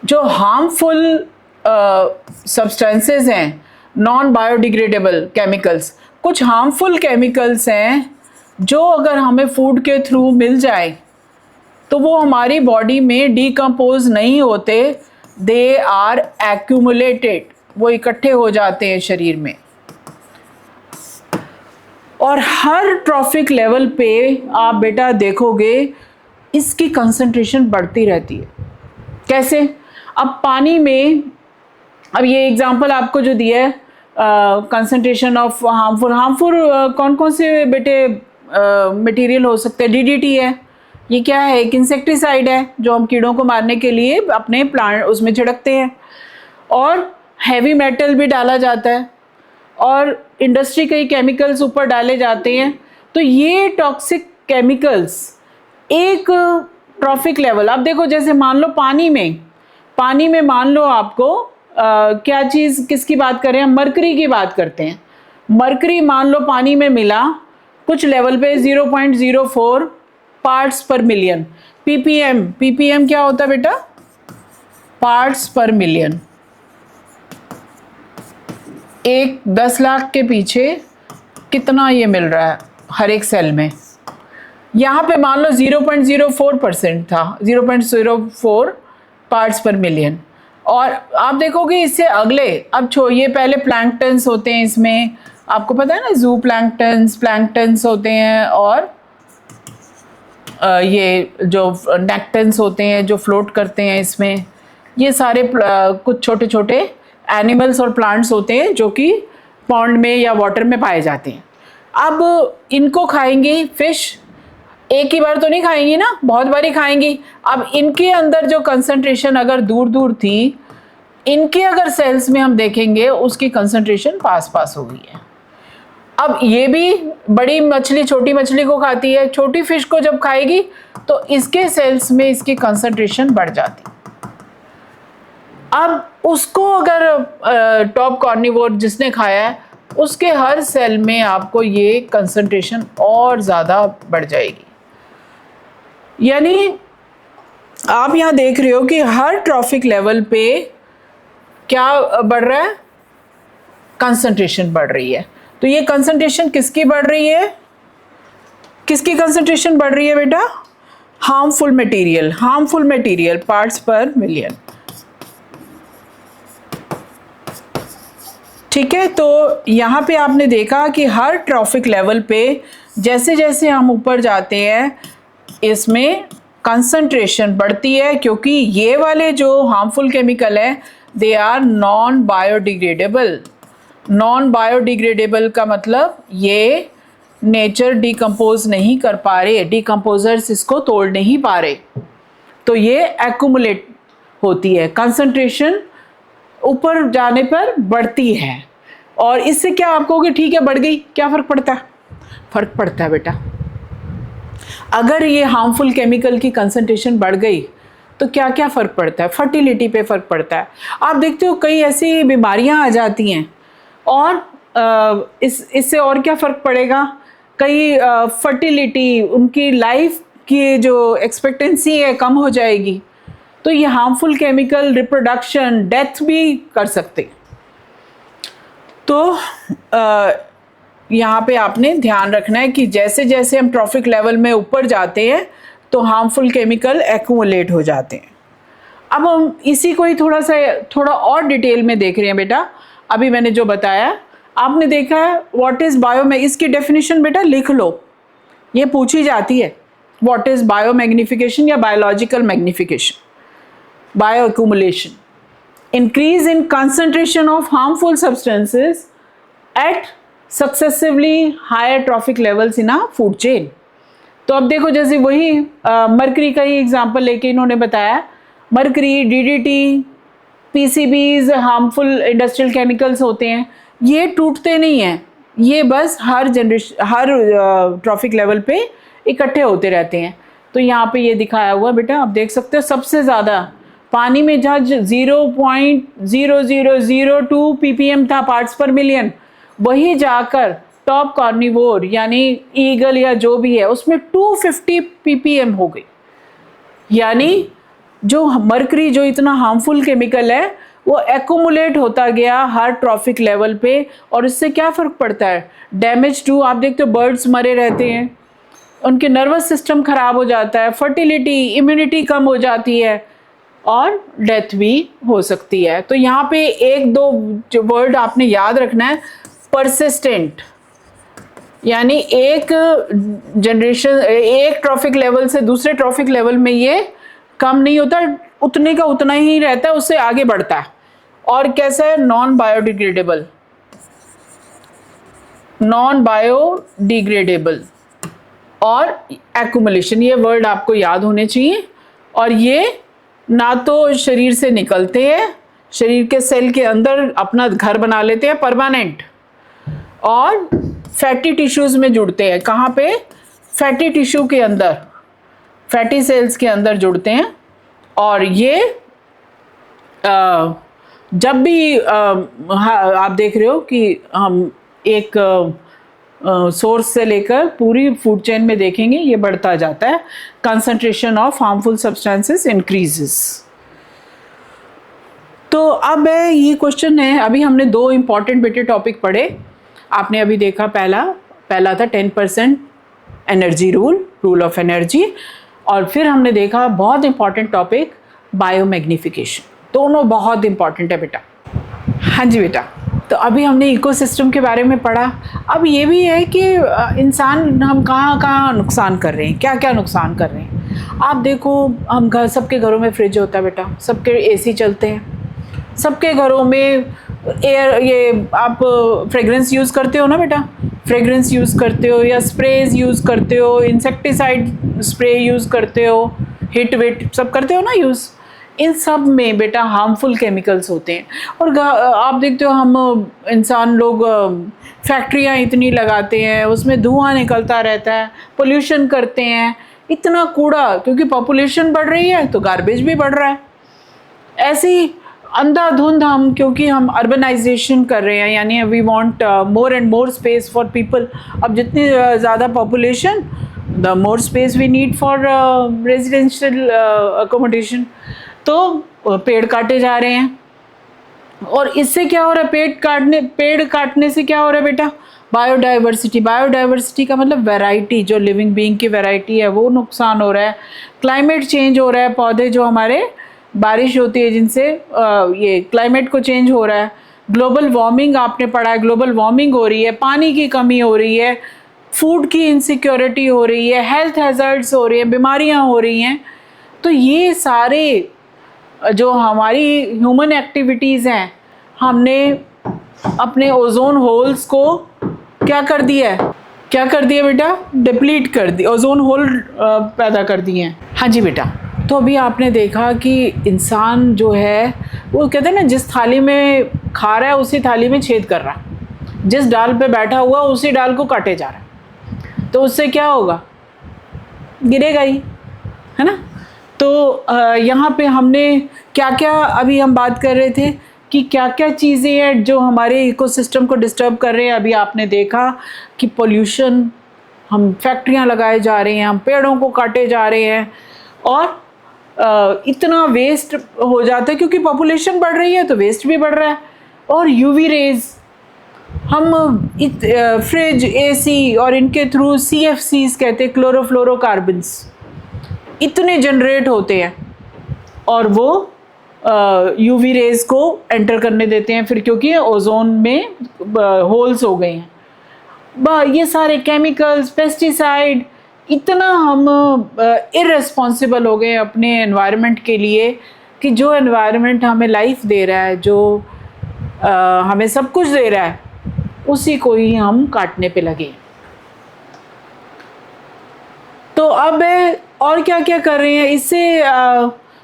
जो हार्मफुल सब्सटेंसेस हैं, नॉन बायोडिग्रेडेबल केमिकल्स, कुछ हार्मफुल केमिकल्स हैं जो अगर हमें फूड के थ्रू मिल जाए तो वो हमारी बॉडी में डिकम्पोज नहीं होते, दे आर एक्यूमुलेटेड, वो इकट्ठे हो जाते हैं शरीर में। और हर ट्रॉफिक लेवल पे आप बेटा देखोगे इसकी कंसंट्रेशन बढ़ती रहती है। कैसे? अब पानी में, अब ये एग्जांपल आपको जो दिया है, कंसंट्रेशन ऑफ हार्मफुल कौन कौन से बेटे मटेरियल हो सकते हैं? डीडीटी है, ये क्या है? एक इंसेक्टिसाइड है जो हम कीड़ों को मारने के लिए अपने प्लांट उसमें छिड़कते हैं, और हैवी मेटल भी डाला जाता है, और इंडस्ट्री कई केमिकल्स ऊपर डाले जाते हैं। तो ये टॉक्सिक केमिकल्स एक ट्रॉफिक लेवल, अब देखो जैसे मान लो पानी में मान लो आपको क्या चीज़, किसकी बात कर रहे हैं? मरकरी की बात करते हैं। मरकरी मान लो पानी में मिला कुछ लेवल पे 0.04 पार्ट्स पर मिलियन, पीपीएम क्या होता है बेटा? पार्ट्स पर मिलियन। एक 10 लाख के पीछे कितना ये मिल रहा है हर एक सेल में? यहाँ पे मान लो 0.04% था, 0.04 पार्ट्स पर मिलियन। और आप देखोगे इससे अगले, अब ये पहले प्लैंक्टन्स होते हैं इसमें, आपको पता है ना, जू प्लैंक्टन्स होते हैं, और ये जो नेक्टन्स होते हैं जो फ्लोट करते हैं इसमें, ये सारे कुछ छोटे छोटे एनिमल्स और प्लांट्स होते हैं जो कि पॉन्ड में या वाटर में पाए जाते हैं। अब इनको खाएंगी फिश, एक ही बार तो नहीं खाएंगी ना, बहुत बारी खाएंगी। अब इनके अंदर जो कंसंट्रेशन अगर दूर दूर थी, इनके अगर सेल्स में हम देखेंगे उसकी कंसंट्रेशन पास हो गई है। अब ये भी बड़ी मछली छोटी मछली को खाती है, छोटी फिश को जब खाएगी तो इसके सेल्स में इसकी कंसंट्रेशन बढ़ जाती। अब उसको अगर टॉप कार्निवोर जिसने खाया है उसके हर सेल में आपको ये कंसंट्रेशन और ज़्यादा बढ़ जाएगी। यानी आप यहाँ देख रहे हो कि हर ट्रॉफिक लेवल पे क्या बढ़ रहा है, कंसंट्रेशन बढ़ रही है। तो ये कंसंट्रेशन किसकी बढ़ रही है, किसकी कंसंट्रेशन बढ़ रही है बेटा, हार्मफुल मटेरियल पार्ट्स पर मिलियन। ठीक है, तो यहाँ पे आपने देखा कि हर ट्रॉफिक लेवल पे जैसे जैसे हम ऊपर जाते हैं इसमें कंसंट्रेशन बढ़ती है, क्योंकि ये वाले जो हार्मफुल केमिकल है दे आर नॉन बायोडिग्रेडेबल का मतलब ये नेचर डिकम्पोज नहीं कर पा रहे, डिकम्पोजर्स इसको तोड़ नहीं पा रहे, तो ये एक्यूमुलेट होती है, कंसंट्रेशन ऊपर जाने पर बढ़ती है। और इससे क्या आप कहोगे ठीक है बढ़ गई, क्या फ़र्क पड़ता है? फ़र्क पड़ता है बेटा। अगर ये हार्मफुल केमिकल की कंसंट्रेशन बढ़ गई तो क्या क्या फ़र्क पड़ता है? फर्टिलिटी पे फ़र्क पड़ता है। आप देखते हो कई ऐसी बीमारियां आ जाती हैं, और इससे और क्या फ़र्क पड़ेगा, कई फर्टिलिटी, उनकी लाइफ की जो एक्सपेक्टेंसी है कम हो जाएगी। तो ये हार्मफुल केमिकल रिप्रोडक्शन, डेथ भी कर सकते। तो यहाँ पे आपने ध्यान रखना है कि जैसे जैसे हम ट्रॉफिक लेवल में ऊपर जाते हैं तो हार्मफुल केमिकल एक्यूमुलेट हो जाते हैं। अब हम इसी को ही थोड़ा और डिटेल में देख रहे हैं बेटा। अभी मैंने जो बताया आपने देखा है व्हाट इज़ इसकी डेफिनेशन बेटा लिख लो, ये पूछी जाती है, व्हाट इज़ बायोमैग्निफिकेशन या biological magnification. Bio accumulation, increase in concentration of harmful substances at successively higher trophic levels in a food chain। तो अब देखो जैसे वही मरकरी का ही एग्जांपल लेके इन्होंने बताया, mercury, DDT, PCBs harmful industrial chemicals होते हैं, ये टूटते नहीं हैं, ये बस हर ट्रॉफिक लेवल पे इकट्ठे होते रहते हैं। तो यहाँ पे ये दिखाया हुआ बेटा, आप देख सकते हो सबसे ज़्यादा पानी में जहाँ 0.0002 ppm था पार्ट्स पर मिलियन, वही जाकर टॉप कार्निवोर यानी ईगल या जो भी है उसमें 250 ppm हो गई। यानी जो मरकरी जो इतना हार्मफुल केमिकल है वो एक्यूमुलेट होता गया हर ट्रॉफिक लेवल पे, और इससे क्या फ़र्क पड़ता है, डैमेज टू, आप देखते हो बर्ड्स मरे रहते हैं, उनके नर्वस सिस्टम ख़राब हो जाता है, फर्टिलिटी, इम्यूनिटी कम हो जाती है, और डेथ भी हो सकती है। तो यहाँ पे एक दो जो वर्ड आपने याद रखना है, परसिस्टेंट, यानी एक जनरेशन, एक ट्रॉफिक लेवल से दूसरे ट्रॉफिक लेवल में ये कम नहीं होता, उतने का उतना ही रहता है, उससे आगे बढ़ता है। और कैसा है, नॉन बायोडिग्रेडेबल और एक्यूमुलेशन, ये वर्ड आपको याद होने चाहिए। और ये ना तो शरीर से निकलते हैं, शरीर के सेल के अंदर अपना घर बना लेते हैं परमानेंट, और फैटी टिश्यूज़ में जुड़ते हैं। कहाँ पे, फैटी टिश्यू के अंदर, फैटी सेल्स के अंदर जुड़ते हैं। और ये जब भी आप देख रहे हो कि हम एक सोर्स से लेकर पूरी फूड चेन में देखेंगे ये बढ़ता जाता है, concentration of harmful substances increases. तो अब ये क्वेश्चन है, अभी हमने दो इम्पॉर्टेंट बेटे टॉपिक पढ़े। आपने अभी देखा पहला था 10% एनर्जी रूल ऑफ एनर्जी, और फिर हमने देखा बहुत इम्पॉर्टेंट टॉपिक बायोमैग्निफिकेशन। दोनों बहुत इम्पॉर्टेंट है बेटा। हाँ जी बेटा, तो अभी हमने इकोसिस्टम के बारे में पढ़ा। अब ये भी है कि इंसान हम कहाँ कहाँ नुकसान कर रहे हैं, क्या क्या नुकसान कर रहे हैं। आप देखो, हम सबके घरों में फ्रिज होता है बेटा, सबके एसी चलते हैं, सबके घरों में ये आप फ्रेगरेंस यूज़ करते हो ना बेटा, फ्रेगरेंस यूज़ करते हो या स्प्रेज यूज़ करते हो, इंसेक्टिसाइड स्प्रे यूज़ करते हो, हिट विट सब करते हो ना यूज़। इन सब में बेटा हार्मफुल केमिकल्स होते हैं। और आप देखते हो हम इंसान लोग फैक्ट्रियाँ इतनी लगाते हैं, उसमें धुआं निकलता रहता है, पोल्यूशन करते हैं, इतना कूड़ा, क्योंकि पॉपुलेशन बढ़ रही है तो गार्बेज भी बढ़ रहा है। ऐसे ही अंधाधुंध हम, क्योंकि हम अर्बनाइजेशन कर रहे हैं, यानी we want more and more space for people. अब जितनी ज़्यादा population, the more space we need for residential accommodation. तो पेड़ काटे जा रहे हैं, और इससे क्या हो रहा है, पेड़ काटने से क्या हो रहा है बेटा, बायोडाइवर्सिटी का मतलब वैरायटी, जो लिविंग बीइंग की वैरायटी है वो नुकसान हो रहा है. क्लाइमेट चेंज हो रहा है, पौधे जो हमारे बारिश होती है जिनसे ये क्लाइमेट को चेंज हो रहा है. ग्लोबल वार्मिंग आपने पढ़ा है, ग्लोबल वार्मिंग हो रही है, पानी की कमी हो रही है, फूड की इनसिक्योरिटी हो रही है, हेल्थ हैज़र्ड्स हो रही हैं, बीमारियां हो रही हैं. तो ये सारे जो हमारी ह्यूमन एक्टिविटीज़ हैं, हमने अपने ओजोन होल्स को क्या कर दिया है बेटा, डिप्लीट कर दी, ओजोन होल पैदा कर दिए हैं. हाँ जी बेटा. तो अभी आपने देखा कि इंसान जो है वो कहते हैं ना, जिस थाली में खा रहा है उसी थाली में छेद कर रहा, जिस डाल पे बैठा हुआ उसी डाल को काटे जा रहा है. तो उससे क्या होगा, गिरेगा ही, है ना. तो यहाँ पे हमने क्या क्या, अभी हम बात कर रहे थे कि क्या क्या चीज़ें हैं जो हमारे इकोसिस्टम को डिस्टर्ब कर रहे हैं. अभी आपने देखा कि पोल्यूशन, हम फैक्ट्रियाँ लगाए जा रहे हैं, हम पेड़ों को काटे जा रहे हैं, और इतना वेस्ट हो जाता है क्योंकि पॉपुलेशन बढ़ रही है तो वेस्ट भी बढ़ रहा है. और यूवी रेज, हम फ्रिज, एसी और इनके थ्रू CFCs कहते हैं, क्लोरोफ्लोरोकार्बन्स, इतने जनरेट होते हैं और वो यूवी रेज को एंटर करने देते हैं फिर, क्योंकि ओजोन में होल्स हो गए हैं. ये सारे केमिकल्स, पेस्टिसाइड, इतना हम इररेस्पॉन्सिबल हो गए अपने एनवायरनमेंट के लिए कि जो एनवायरनमेंट हमें लाइफ दे रहा है, जो हमें सब कुछ दे रहा है, उसी को ही हम काटने पे लगे. तो अब और क्या क्या कर रहे हैं इससे,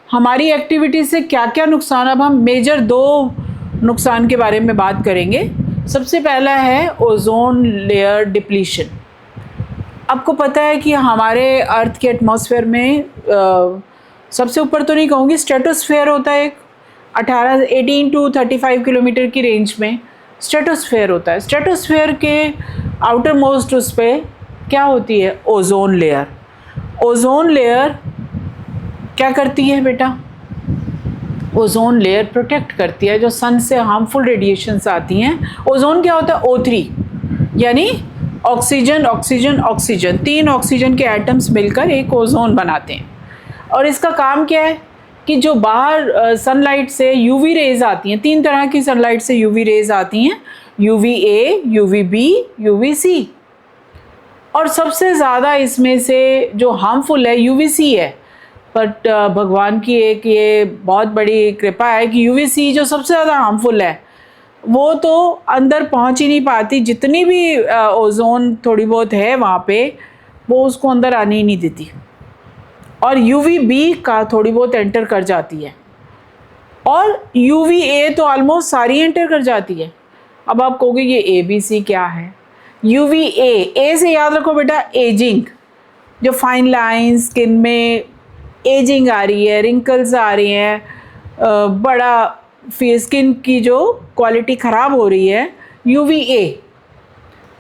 हमारी एक्टिविटी से क्या क्या नुकसान. अब हम मेजर 2 नुकसान के बारे में बात करेंगे. सबसे पहला है ओजोन लेयर डिप्लीशन. आपको पता है कि हमारे अर्थ के एटमॉस्फेयर में सबसे ऊपर तो नहीं कहूँगी, स्ट्रेटोस्फेयर होता है एक 18 to 35 किलोमीटर की रेंज में स्ट्रेटोस्फेयर होता है. स्ट्रेटोस्फेयर के आउटर मोस्ट उस पर क्या होती है, ओजोन लेयर. ओजोन लेयर क्या करती है बेटा, ओजोन लेयर प्रोटेक्ट करती है जो सन से हार्मफुल रेडिएशंस आती हैं. ओजोन क्या होता है, O3, यानी ऑक्सीजन ऑक्सीजन ऑक्सीजन, 3 ऑक्सीजन के एटम्स मिलकर एक ओजोन बनाते हैं. और इसका काम क्या है कि जो बाहर सनलाइट से यूवी रेज आती हैं, 3 तरह की सनलाइट से यूवी रेज आती हैं, UVA, UVB, UVC. और सबसे ज़्यादा इसमें से जो हार्मफुल है UVC है. बट भगवान की एक ये बहुत बड़ी कृपा है कि UVC जो सबसे ज़्यादा हार्मफुल है वो तो अंदर पहुंच ही नहीं पाती. जितनी भी ओजोन थोड़ी बहुत है वहाँ पे, वो उसको अंदर आने ही नहीं देती. और UVB का थोड़ी बहुत एंटर कर जाती है, और UVA तो ऑलमोस्ट सारी एंटर कर जाती है. अब आप कहोगे ये ABC क्या है. UVA, A से याद रखो बेटा, एजिंग, जो फाइन लाइंस, स्किन में एजिंग आ रही है, रिंकल्स आ रही हैं, बड़ा स्किन की जो क्वालिटी ख़राब हो रही है, UVA.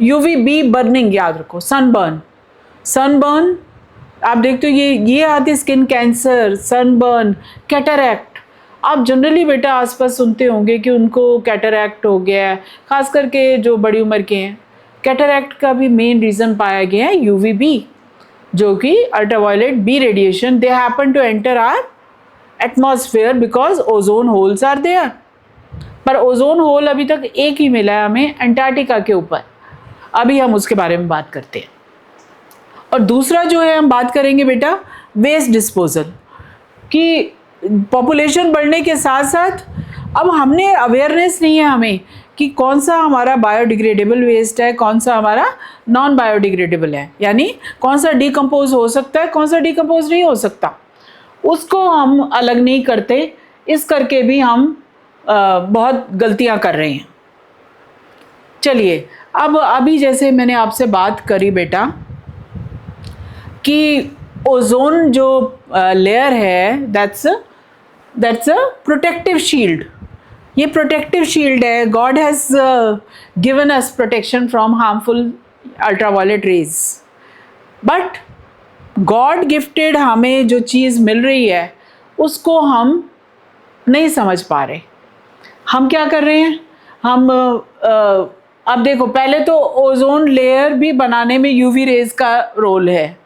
UVB बर्निंग, याद रखो, सनबर्न आप देखते हो ये आती है, स्किन कैंसर, सनबर्न, कैटरैक्ट. आप जनरली बेटा आसपास सुनते होंगे कि उनको कैटरैक्ट हो गया है, खास करके जो बड़ी उम्र के हैं. कैटरैक्ट का भी मेन रीज़न पाया गया है UVB, जो कि ultraviolet B radiation. They happen to enter our atmosphere because ozone holes are there. पर ओजोन होल अभी तक एक ही मिला है हमें, अंटार्कटिका के ऊपर. अभी हम उसके बारे में बात करते हैं. और दूसरा जो है हम बात करेंगे बेटा वेस्ट डिस्पोजल, कि पॉपुलेशन बढ़ने के साथ साथ अब हमने अवेयरनेस नहीं है हमें कि कौन सा हमारा बायोडिग्रेडेबल वेस्ट है, कौन सा हमारा नॉन बायोडिग्रेडेबल है, यानी कौन सा डिकम्पोज हो सकता है, कौन सा डिकम्पोज नहीं हो सकता, उसको हम अलग नहीं करते. इस करके भी हम बहुत गलतियां कर रहे हैं. चलिए, अब अभी जैसे मैंने आपसे बात करी बेटा कि ओजोन जो लेयर है दैट्स अ प्रोटेक्टिव शील्ड. ये प्रोटेक्टिव शील्ड है. God has given us protection from harmful ultraviolet rays. But God gifted हमें जो चीज़ मिल रही है उसको हम नहीं समझ पा रहे. हम क्या कर रहे हैं, हम अब देखो, पहले तो ओजोन लेयर भी बनाने में यूवी रेज का रोल है.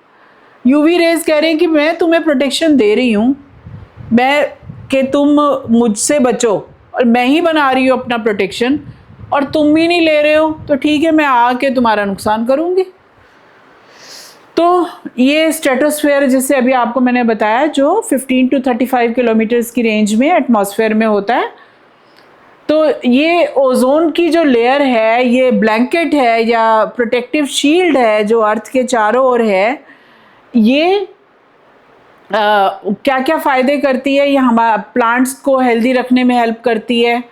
यूवी रेज कह रहे हैं कि मैं तुम्हें प्रोटेक्शन दे रही हूँ, मैं कि तुम मुझसे बचो, और मैं ही बना रही हूँ अपना प्रोटेक्शन, और तुम भी नहीं ले रहे हो तो ठीक है, मैं आके तुम्हारा नुकसान करूँगी. तो ये स्ट्रेटोस्फेयर, जिससे अभी आपको मैंने बताया, जो 15 to 35 किलोमीटर्स की रेंज में एटमॉस्फेयर में होता है. तो ये ओजोन की जो लेयर है, ये ब्लैंकेट है या प्रोटेक्टिव शील्ड है जो अर्थ के चारों ओर है, ये क्या क्या फ़ायदे करती है. ये हमारे प्लांट्स को हेल्दी रखने में हेल्प करती है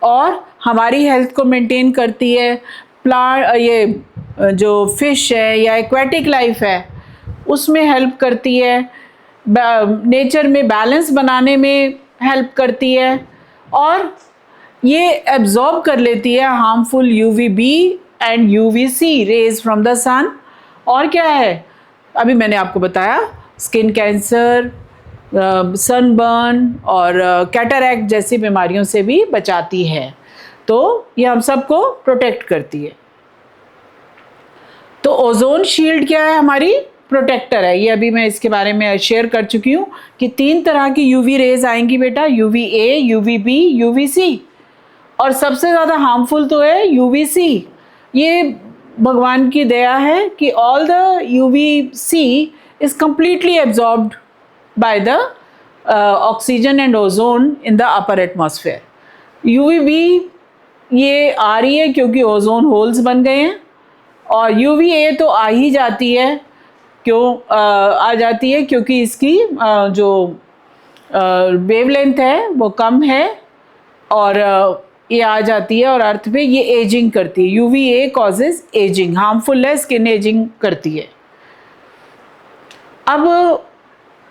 और हमारी हेल्थ को मेंटेन करती है. ये जो फिश है या एक्वेटिक लाइफ है उसमें हेल्प करती है. नेचर में बैलेंस बनाने में हेल्प करती है, और ये एब्जॉर्ब कर लेती है harmful UVB and UVC rays from the sun. और क्या है, अभी मैंने आपको बताया, स्किन कैंसर, सनबर्न और कैटरैक्ट जैसी बीमारियों से भी बचाती है. तो ये हम सबको प्रोटेक्ट करती है. तो ओजोन शील्ड क्या है, हमारी प्रोटेक्टर है. ये अभी मैं इसके बारे में शेयर कर चुकी हूँ कि 3 तरह की यूवी रेज आएंगी बेटा, UV A, UV B, UV C. और सबसे ज़्यादा हार्मफुल तो है यूवी सी. ये भगवान की दया है कि all the UV C is completely absorbed by the oxygen and ozone in the upper atmosphere. UVB ये आ रही है क्योंकि ओजोन होल्स बन गए हैं, और UVA तो आ ही जाती है. क्यों आ जाती है? क्योंकि इसकी जो वेवलेंथ है वो कम है, और ये आ जाती है और अर्थ पे ये एजिंग करती है. UVA कॉजेज एजिंग, हार्मफुल है, स्किन एजिंग करती है. अब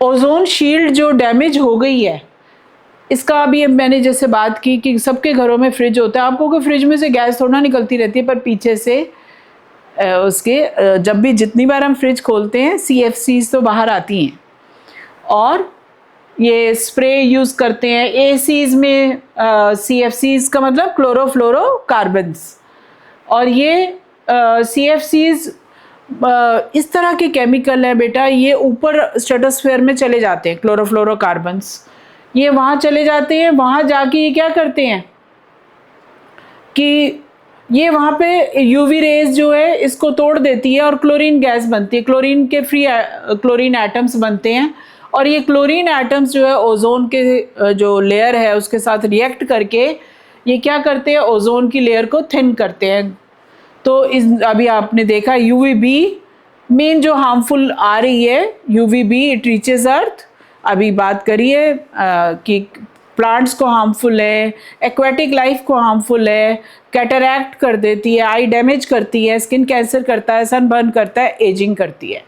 ओजोन शील्ड जो डैमेज हो गई है, इसका अभी मैंने जैसे बात की कि सबके घरों में फ्रिज होता है. आपको कोई फ्रिज में से गैस थोड़ा निकलती रहती है, पर पीछे से उसके जब भी जितनी बार हम फ्रिज खोलते हैं CFCs तो बाहर आती हैं, और ये स्प्रे यूज़ करते हैं. ACs में CFCs का मतलब क्लोरोफ्लोरोकार्बन्स, और ये CFCs इस तरह के केमिकल है बेटा, ये ऊपर स्ट्रेटोस्फेयर में चले जाते हैं. क्लोरोफ्लोरोकार्बन्स ये वहाँ चले जाते हैं. वहाँ जाके ये क्या करते हैं कि ये वहाँ पे यूवी रेज जो है इसको तोड़ देती है और क्लोरीन गैस बनती है. क्लोरीन के फ्री क्लोरीन एटम्स बनते हैं, और ये क्लोरीन एटम्स जो है ओजोन के जो लेयर है उसके साथ रिएक्ट करके ये क्या करते हैं, ओजोन की लेयर को थिन करते हैं. तो अभी आपने देखा UVB मेन जो हार्मफुल आ रही है, UVB इट रीचेज अर्थ. अभी बात करिए कि प्लांट्स को हार्मफुल है, एक्वेटिक लाइफ को हार्मफुल है, कैटरैक्ट कर देती है, आई डैमेज करती है, स्किन कैंसर करता है, सनबर्न करता है, एजिंग करती है.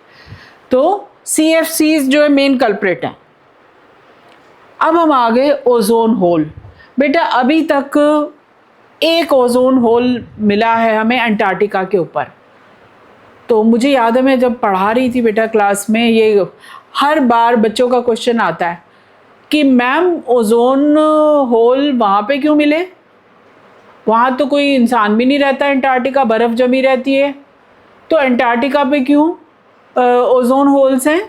तो CFCs जो है मेन कल्प्रेट है. अब हम आ गए ओजोन होल. बेटा अभी तक एक ओजोन होल मिला है हमें अंटार्कटिका के ऊपर. तो मुझे याद है मैं जब पढ़ा रही थी बेटा क्लास में, ये हर बार बच्चों का क्वेश्चन आता है कि मैम ओजोन होल वहाँ पे क्यों मिले, वहाँ तो कोई इंसान भी नहीं रहता, अंटार्कटिका बर्फ़ जमी रहती है, तो अंटार्कटिका पे क्यों ओजोन होल्स हैं.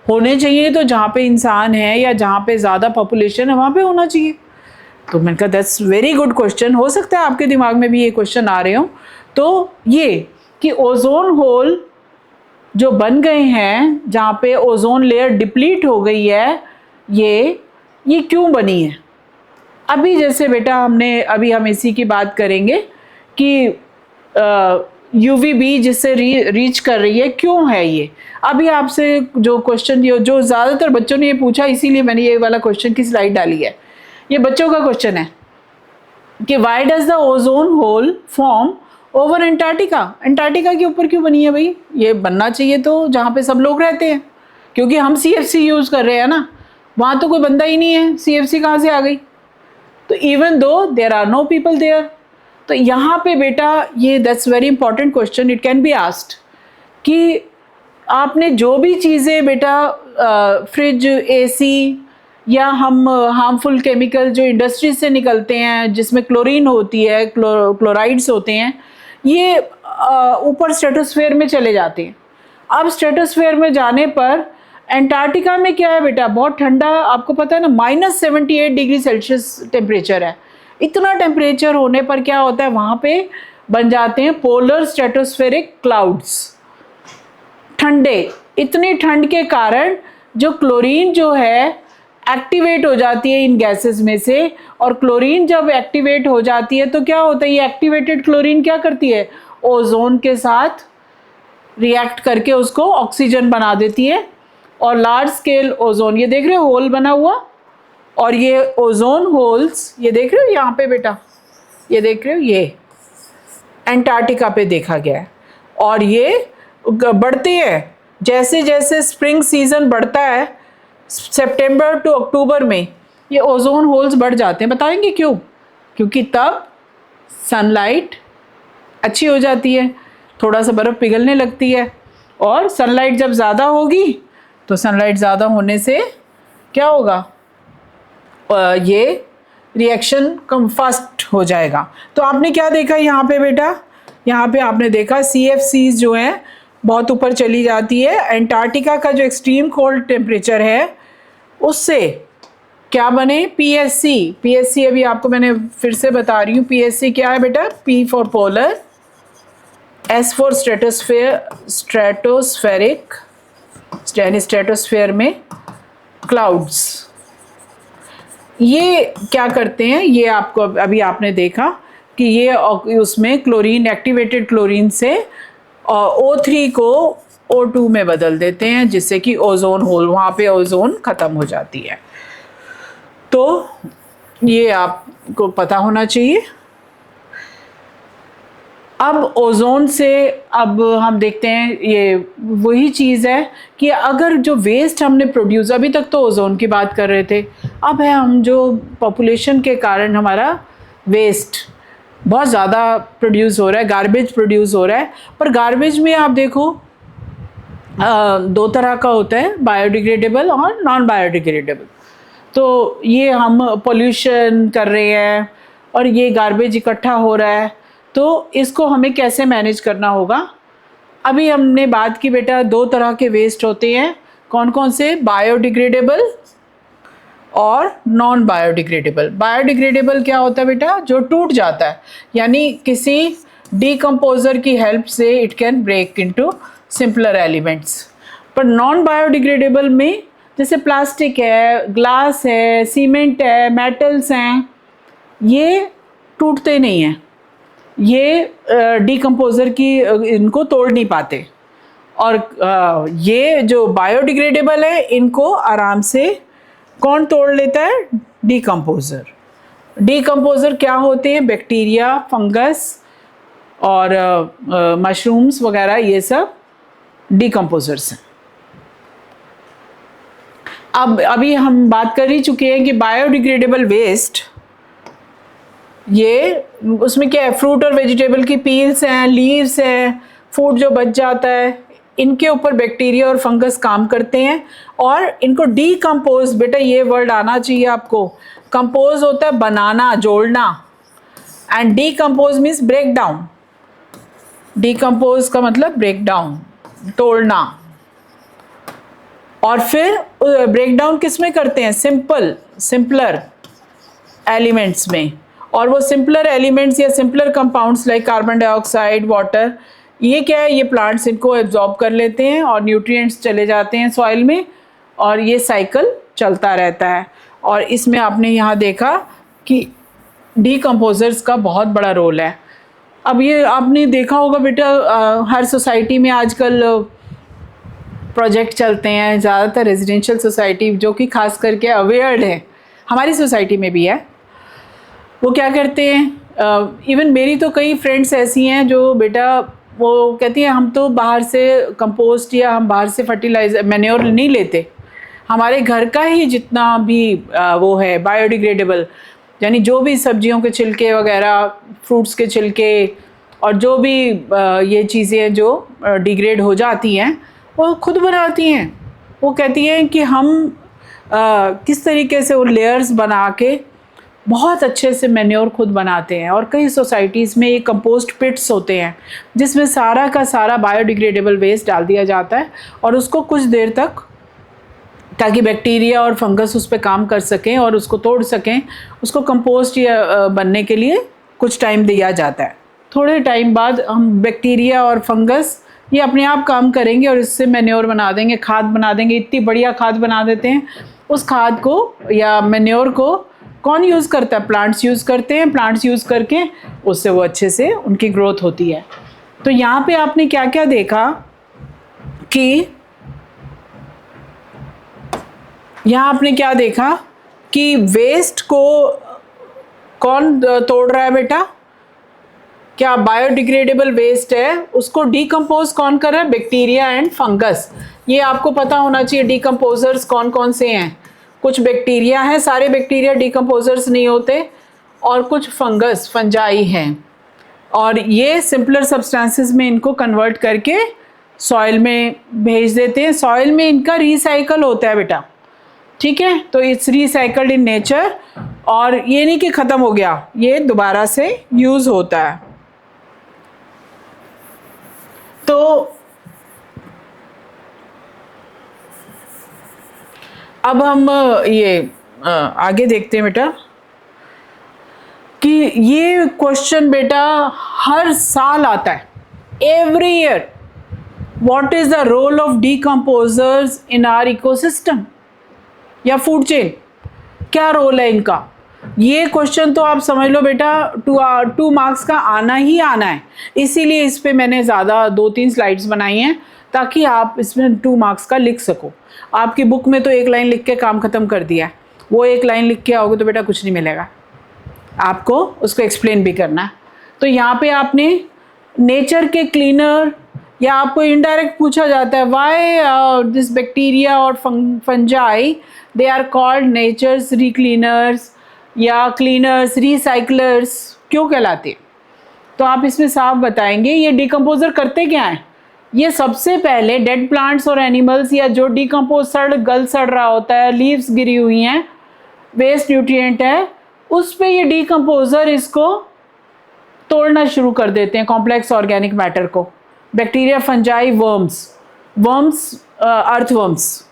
होने चाहिए तो जहाँ पे इंसान है या जहाँ पे ज़्यादा पॉपुलेशन है वहाँ पे होना चाहिए. तो मैंने कहा दैट्स वेरी गुड क्वेश्चन. हो सकता है आपके दिमाग में भी ये क्वेश्चन आ रहे हो. तो ये कि ओजोन होल जो बन गए हैं जहाँ पे ओजोन लेयर डिप्लीट हो गई है, ये क्यों बनी है. अभी जैसे बेटा हम इसी की बात करेंगे कि UVB जिससे रीच कर रही है, क्यों है ये. अभी आपसे जो क्वेश्चन जो ज़्यादातर बच्चों ने ये पूछा, इसीलिए मैंने ये वाला क्वेश्चन की स्लाइड डाली है. ये बच्चों का क्वेश्चन है कि why does the ozone hole form over Antarctica. Antarctica के ऊपर क्यों बनी है भाई. ये बनना चाहिए तो जहाँ पे सब लोग रहते हैं, क्योंकि हम CFC यूज़ कर रहे हैं ना, वहाँ तो कोई बंदा ही नहीं है, CFC कहाँ से आ गई. तो even though there are no people there. तो यहाँ पे बेटा ये that's very important question, it can be asked कि आपने जो भी चीज़ें बेटा फ्रिज, एसी या हम हार्मफुल केमिकल जो इंडस्ट्री से निकलते हैं जिसमें क्लोरीन होती है, क्लोराइड्स होते हैं, ये ऊपर स्ट्रेटोस्फेयर में चले जाते हैं। अब स्ट्रेटोस्फेयर में जाने पर एंटार्क्टिका में क्या है बेटा, बहुत ठंडा, आपको पता है ना, -78 डिग्री सेल्सियस टेम्परेचर है। इतना टेम्परेचर होने पर क्या होता है, वहाँ पे बन जाते हैं पोलर स्ट्रेटोस्फेरिक क्लाउड्स, ठंडे। इतनी ठंड के कारण जो क्लोरीन जो है एक्टिवेट हो जाती है इन गैसेस में से, और क्लोरीन जब एक्टिवेट हो जाती है तो क्या होता है, ये एक्टिवेटेड क्लोरीन क्या करती है, ओजोन के साथ रिएक्ट करके उसको ऑक्सीजन बना देती है, और लार्ज स्केल ओजोन, ये देख रहे हो होल बना हुआ, और ये ओजोन होल्स ये देख रहे हो यहाँ पे बेटा, ये देख रहे हो, ये एंटार्क्टिका पे देखा गया है। और ये बढ़ते हैं जैसे जैसे स्प्रिंग सीजन बढ़ता है, सितंबर टू अक्टूबर में ये ओजोन होल्स बढ़ जाते हैं। बताएंगे क्यों? क्योंकि तब सनलाइट अच्छी हो जाती है, थोड़ा सा बर्फ़ पिघलने लगती है, और सनलाइट जब ज़्यादा होगी तो सनलाइट ज़्यादा होने से क्या होगा, ये रिएक्शन कम फास्ट हो जाएगा। तो आपने क्या देखा यहाँ पे बेटा, यहाँ पे आपने देखा CFCs जो हैं बहुत ऊपर चली जाती है। एंटार्क्टिका का जो एक्सट्रीम कोल्ड टेम्परेचर है उससे क्या बने, PSC अभी आपको मैंने फिर से बता रही हूँ, PSC क्या है बेटा, P for polar, S for stratospheric, यानी स्ट्रेटोस्फेयर में क्लाउड्स। ये क्या करते हैं, ये आपको अभी आपने देखा कि ये उसमें क्लोरीन, एक्टिवेटेड क्लोरीन से O3 को O2 में बदल देते हैं, जिससे कि ओजोन होल, वहाँ पे ओजोन ख़त्म हो जाती है। तो ये आपको पता होना चाहिए। अब ओजोन से अब हम देखते हैं, ये वही चीज़ है कि अगर जो वेस्ट हमने प्रोड्यूस, अभी तक तो ओजोन की बात कर रहे थे, अब है हम जो पॉपुलेशन के कारण हमारा वेस्ट बहुत ज़्यादा प्रोड्यूस हो रहा है, गार्बेज प्रोड्यूस हो रहा है। पर गार्बेज में आप देखो दो तरह का होता है, बायोडिग्रेडेबल और नॉन बायोडिग्रेडेबल। तो ये हम पोल्यूशन कर रहे हैं और ये गार्बेज इकट्ठा हो रहा है, तो इसको हमें कैसे मैनेज करना होगा। अभी हमने बात की बेटा, दो तरह के वेस्ट होते हैं, कौन कौन से, बायोडिग्रेडेबल और नॉन बायोडिग्रेडेबल। बायोडिग्रेडेबल क्या होता है बेटा, जो टूट जाता है, यानी किसी डीकम्पोजर की हेल्प से it can break into simpler elements. पर नॉन बायोडिग्रेडेबल में जैसे प्लास्टिक है, ग्लास है, सीमेंट है, मेटल्स हैं, ये टूटते नहीं हैं, ये डीकम्पोजर की इनको तोड़ नहीं पाते। और ये जो बायोडिग्रेडेबल है इनको आराम से कौन तोड़ लेता है, डीकम्पोजर। डीकम्पोजर क्या होते हैं, बैक्टीरिया, फंगस और मशरूम्स वगैरह, ये सब डीकम्पोजर्स हैं। अब अभी हम बात कर ही चुके हैं कि बायोडिग्रेडेबल वेस्ट, ये उसमें क्या है, फ्रूट और वेजिटेबल की पील्स हैं, लीव्स हैं, फूड जो बच जाता है, इनके ऊपर बैक्टीरिया और फंगस काम करते हैं और इनको डीकम्पोज, बेटा ये वर्ड आना चाहिए आपको, कंपोज होता है बनाना, जोड़ना, and decompose means break down. Decompose का मतलब ब्रेक डाउन, तोड़ना। और फिर ब्रेक डाउन किस में करते हैं, सिंपलर एलिमेंट्स में। और वो सिंपलर एलिमेंट्स या simpler compounds like carbon dioxide, water, ये क्या है, ये प्लांट्स इनको एब्जॉर्ब कर लेते हैं और न्यूट्रिएंट्स चले जाते हैं सॉइल में, और ये साइकिल चलता रहता है। और इसमें आपने यहाँ देखा कि डीकम्पोजर्स का बहुत बड़ा रोल है। अब ये आपने देखा होगा बेटा, हर सोसाइटी में आजकल प्रोजेक्ट चलते हैं, ज़्यादातर रेजिडेंशियल सोसाइटी जो कि खास करके अवेयर्ड है, हमारी सोसाइटी में भी है, वो क्या करते हैं, इवन मेरी तो कई फ्रेंड्स ऐसी हैं जो बेटा वो कहती हैं हम तो बाहर से कंपोस्ट या हम बाहर से फर्टिलाइजर, मैन्योर नहीं लेते, हमारे घर का ही जितना भी वो है बायोडिग्रेडेबल, यानी जो भी सब्जियों के छिलके वगैरह, फ्रूट्स के छिलके और जो भी ये चीज़ें जो डिग्रेड हो जाती हैं वो खुद बनाती हैं। वो कहती हैं कि हम किस तरीके से वो लेयर्स बना के बहुत अच्छे से मैन्योर खुद बनाते हैं। और कई सोसाइटीज़ में ये कंपोस्ट पिट्स होते हैं जिसमें सारा का सारा बायोडिग्रेडेबल वेस्ट डाल दिया जाता है और उसको कुछ देर तक, ताकि बैक्टीरिया और फंगस उस पर काम कर सकें और उसको तोड़ सकें, उसको कंपोस्ट या बनने के लिए कुछ टाइम दिया जाता है। थोड़े टाइम बाद हम बैक्टीरिया और फंगस ये अपने आप काम करेंगे और इससे मैन्योर बना देंगे, खाद बना देंगे। इतनी बढ़िया खाद बना देते हैं। उस खाद को या मैन्योर को कौन यूज़ करता है? प्लांट्स यूज़ करते हैं। प्लांट्स यूज़ करके उससे वो अच्छे से उनकी ग्रोथ होती है। तो यहाँ पे आपने क्या क्या देखा कि कि वेस्ट को कौन तोड़ रहा है बेटा? क्या बायोडिग्रेडेबल वेस्ट है उसको डीकम्पोज कौन कर रहा है? Bacteria and fungus. ये आपको पता होना चाहिए डीकम्पोजर्स कौन कौन से हैं। कुछ बैक्टीरिया हैं, सारे बैक्टीरिया डीकम्पोजर्स नहीं होते, और कुछ फंजाई हैं। और ये सिंपलर सब्सटेंसेस में इनको कन्वर्ट करके सॉइल में भेज देते हैं। सॉइल में इनका रिसाइकल होता है बेटा, ठीक है? तो इट्स रिसाइकल्ड इन नेचर, और ये नहीं कि ख़त्म हो गया, ये दोबारा से यूज़ होता है। तो अब हम ये आगे देखते हैं बेटा कि ये क्वेश्चन बेटा हर साल आता है, every year. What is the role of decomposers in our ecosystem या फूड चेन? क्या रोल है इनका? ये क्वेश्चन तो आप समझ लो बेटा 2 मार्क्स का आना ही आना है। इसीलिए इस पे मैंने ज़्यादा 2-3 स्लाइड्स बनाई हैं ताकि आप इसमें 2 मार्क्स का लिख सको। आपकी बुक में तो 1 लाइन लिख के काम ख़त्म कर दिया है, वो 1 लाइन लिख के आओगे तो बेटा कुछ नहीं मिलेगा, आपको उसको एक्सप्लेन भी करना है। तो यहाँ पे आपने नेचर के क्लीनर, या आपको इनडायरेक्ट पूछा जाता है वाई दिस बैक्टीरिया और fungi they are called nature's recleaners या क्लीनर्स, रिसाइकलर्स क्यों कहलाते हैं? तो आप इसमें साफ बताएंगे ये डिकम्पोजर करते क्या हैं। ये सबसे पहले डेड प्लांट्स और एनिमल्स या जो डिकम्पोज सड़ रहा होता है, लीव्स गिरी हुई हैं, वेस्ट न्यूट्रिएंट है, उस पे ये डिकम्पोजर इसको तोड़ना शुरू कर देते हैं, कॉम्प्लेक्स ऑर्गेनिक मैटर को। बैक्टीरिया, फंजाई, वर्म्स, अर्थवर्म्स,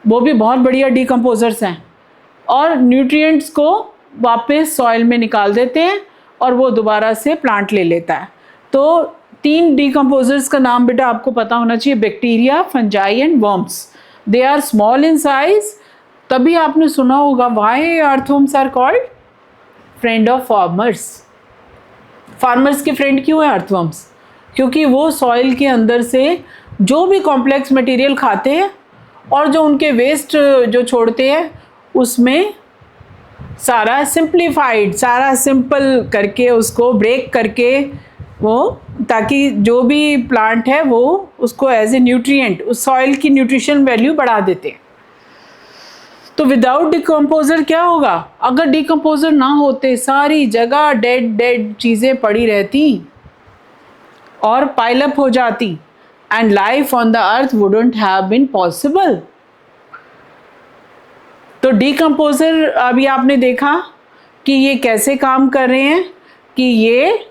वो भी बहुत बढ़िया डिकम्पोजर्स हैं, और न्यूट्रिएंट्स को वापस सॉइल में निकाल देते हैं और वो दोबारा से प्लांट ले लेता है। तो 3 डिकम्पोजर्स का नाम बेटा आपको पता होना चाहिए, bacteria, fungi and worms. They are small in size, तभी आपने सुना होगा why earthworms are called friend of farmers. फार्मर्स के फ्रेंड क्यों है अर्थवर्म्स? क्योंकि वो सॉइल के अंदर से जो भी कॉम्प्लेक्स मटेरियल खाते हैं और जो उनके वेस्ट जो छोड़ते हैं उसमें सारा सिंप्लीफाइड, सारा सिंपल करके उसको ब्रेक करके वो, ताकि जो भी प्लांट है वो उसको एज ए न्यूट्रिएंट, उस सॉइल की न्यूट्रिशन वैल्यू बढ़ा देते हैं। तो विदाउट डिकम्पोजर क्या होगा? अगर डिकम्पोजर ना होते सारी जगह डेड चीज़ें पड़ी रहती और पाइल अप हो जाती, and life on the earth wouldn't have been possible. तो डिकम्पोजर अभी आपने देखा कि ये कैसे काम कर रहे हैं, कि ये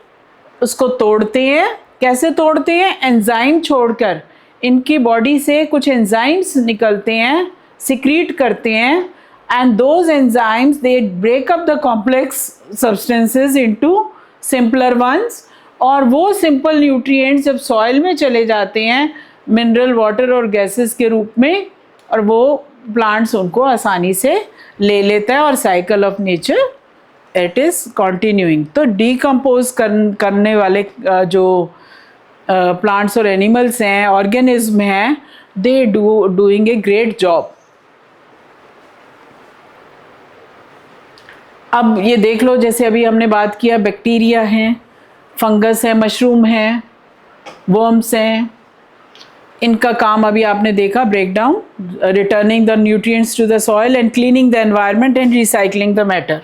उसको तोड़ते हैं। कैसे तोड़ते हैं? एंजाइम छोड़कर। इनकी बॉडी से कुछ एंजाइम्स निकलते हैं, सिक्रीट करते हैं, and those enzymes they break up the complex substances into simpler ones, और वो सिंपल न्यूट्रिएंट्स जब सॉइल में चले जाते हैं मिनरल, वाटर और गैसेस के रूप में, और वो प्लांट्स उनको आसानी से ले लेता है, और cycle of nature it is continuing. तो डिकम्पोज करने वाले जो प्लांट्स और एनिमल्स हैं, ऑर्गेनिज्म हैं, they doing a great job. अब ये देख लो, जैसे अभी हमने बात किया, बैक्टीरिया हैं, फंगस है, मशरूम है, वर्म्स हैं, इनका काम अभी आपने देखा, break down, returning the nutrients to the soil and cleaning the environment and recycling the matter.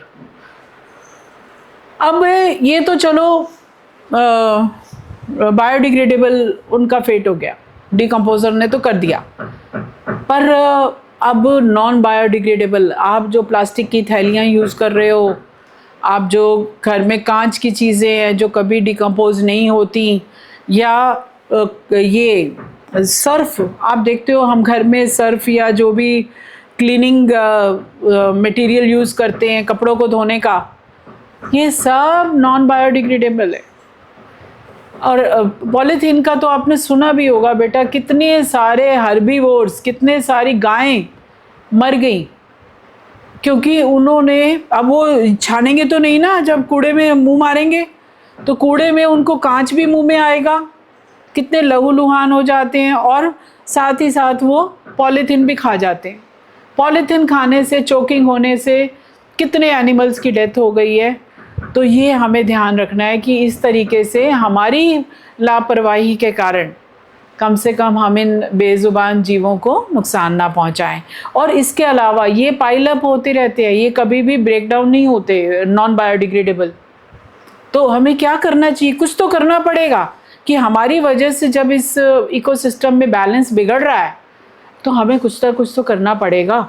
अब ये तो चलो बायोडिग्रेडेबल उनका फेट हो गया, डिकम्पोजर ने तो कर दिया, पर अब नॉन बायोडिग्रेडेबल, आप जो प्लास्टिक की थैलियाँ यूज़ कर रहे हो, आप जो घर में कांच की चीज़ें हैं जो कभी डिकम्पोज नहीं होती, या ये सर्फ आप देखते हो, हम घर में सर्फ या जो भी क्लीनिंग मटेरियल यूज़ करते हैं कपड़ों को धोने का, ये सब नॉन बायोडिग्रेडेबल है। और पॉलीथीन का तो आपने सुना भी होगा बेटा, कितने सारे हर्बीवोर्स, कितने सारी गायें मर गई क्योंकि उन्होंने, अब वो छानेंगे तो नहीं ना, जब कूड़े में मुंह मारेंगे तो कूड़े में उनको कांच भी मुंह में आएगा, कितने लहूलुहान हो जाते हैं, और साथ ही साथ वो पॉलीथीन भी खा जाते हैं। पॉलीथीन खाने से, चोकिंग होने से कितने एनिमल्स की डेथ हो गई है। तो ये हमें ध्यान रखना है कि इस तरीके से हमारी लापरवाही के कारण कम से कम हम इन बेजुबान जीवों को नुकसान ना पहुंचाएं। और इसके अलावा ये पाइल अप होते रहते हैं, ये कभी भी ब्रेक डाउन नहीं होते नॉन बायोडिग्रेडेबल। तो हमें क्या करना चाहिए, कुछ तो करना पड़ेगा कि हमारी वजह से जब इस इकोसिस्टम में बैलेंस बिगड़ रहा है तो हमें कुछ तो करना पड़ेगा।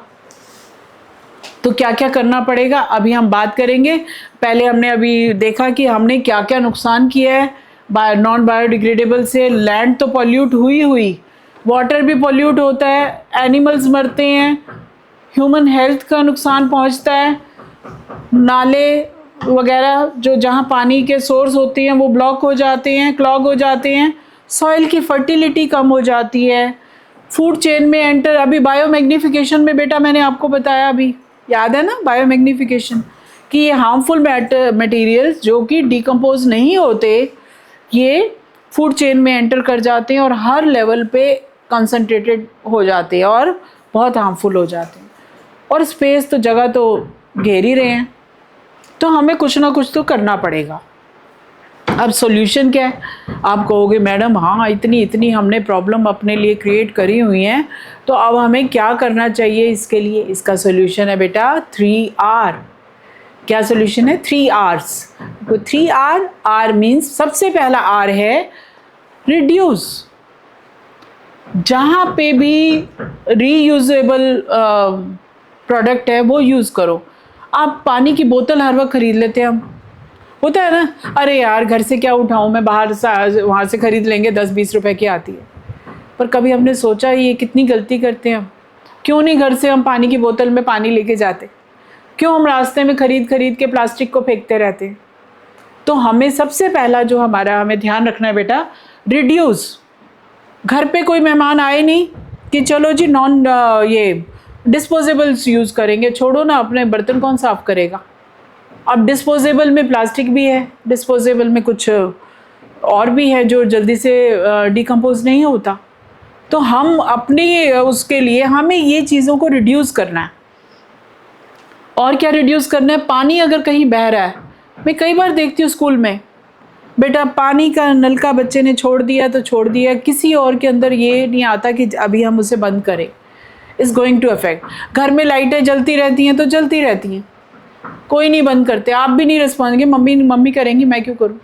तो क्या क्या करना पड़ेगा अभी हम बात करेंगे। पहले हमने अभी देखा कि हमने क्या क्या नुकसान किया है नॉन बायोडिग्रेडेबल से। लैंड तो पॉल्यूट हुई, वाटर भी पॉल्यूट होता है, एनिमल्स मरते हैं, ह्यूमन हेल्थ का नुकसान पहुंचता है, नाले वगैरह जो जहां पानी के सोर्स होते हैं वो ब्लॉक हो जाते हैं, क्लॉग हो जाते हैं, सॉइल की फर्टिलिटी कम हो जाती है, फूड चेन में एंटर। अभी बायोमैग्निफिकेशन में बेटा मैंने आपको बताया, अभी याद है ना बायोमैग्निफिकेशन, कि ये हार्मफुल मटेरियल्स जो कि डिकम्पोज नहीं होते, ये फूड चेन में एंटर कर जाते हैं और हर लेवल पे कंसंट्रेटेड हो जाते हैं और बहुत हार्मफुल हो जाते हैं, और स्पेस तो जगह तो घेर ही रहे हैं। तो हमें कुछ ना कुछ तो करना पड़ेगा। अब सॉल्यूशन क्या है, आप कहोगे मैडम हाँ इतनी हमने प्रॉब्लम अपने लिए क्रिएट करी हुई हैं, तो अब हमें क्या करना चाहिए इसके लिए। इसका सॉल्यूशन है बेटा 3R। क्या सॉल्यूशन है? 3Rs। तो 3R मीन्स सबसे पहला R है रिड्यूस। जहाँ पे भी रीयूजेबल प्रोडक्ट है वो यूज़ करो। आप पानी की बोतल हर वक्त खरीद लेते हैं, हम होता है ना, अरे यार घर से क्या उठाऊं मैं, बाहर से वहाँ से खरीद लेंगे, 10-20 रुपए की आती है। पर कभी हमने सोचा ये कितनी गलती करते हैं हम। क्यों नहीं घर से हम पानी की बोतल में पानी लेके जाते, क्यों हम रास्ते में खरीद के प्लास्टिक को फेंकते रहते हैं। तो हमें सबसे पहला जो हमें ध्यान रखना है बेटा, रिड्यूस। घर पे कोई मेहमान आए नहीं कि चलो जी ये डिस्पोजेबल्स यूज़ करेंगे, छोड़ो ना, अपने बर्तन कौन साफ़ करेगा। अब डिस्पोजेबल में प्लास्टिक भी है, डिस्पोजेबल में कुछ और भी है जो जल्दी से डिकम्पोज नहीं होता। तो हम अपने उसके लिए हमें ये चीज़ों को रिड्यूस करना है। और क्या रिड्यूस करना है? पानी अगर कहीं बह रहा है, मैं कई बार देखती हूँ स्कूल में, बेटा पानी का नलका बच्चे ने छोड़ दिया तो छोड़ दिया, किसी और के अंदर ये नहीं आता कि अभी हम उसे बंद करें। Is going to affect. घर में लाइटें जलती रहती हैं तो जलती रहती हैं, कोई नहीं बंद करते, आप भी नहीं रिस्पॉन्ड, मम्मी करेंगी, मैं क्यों करूं।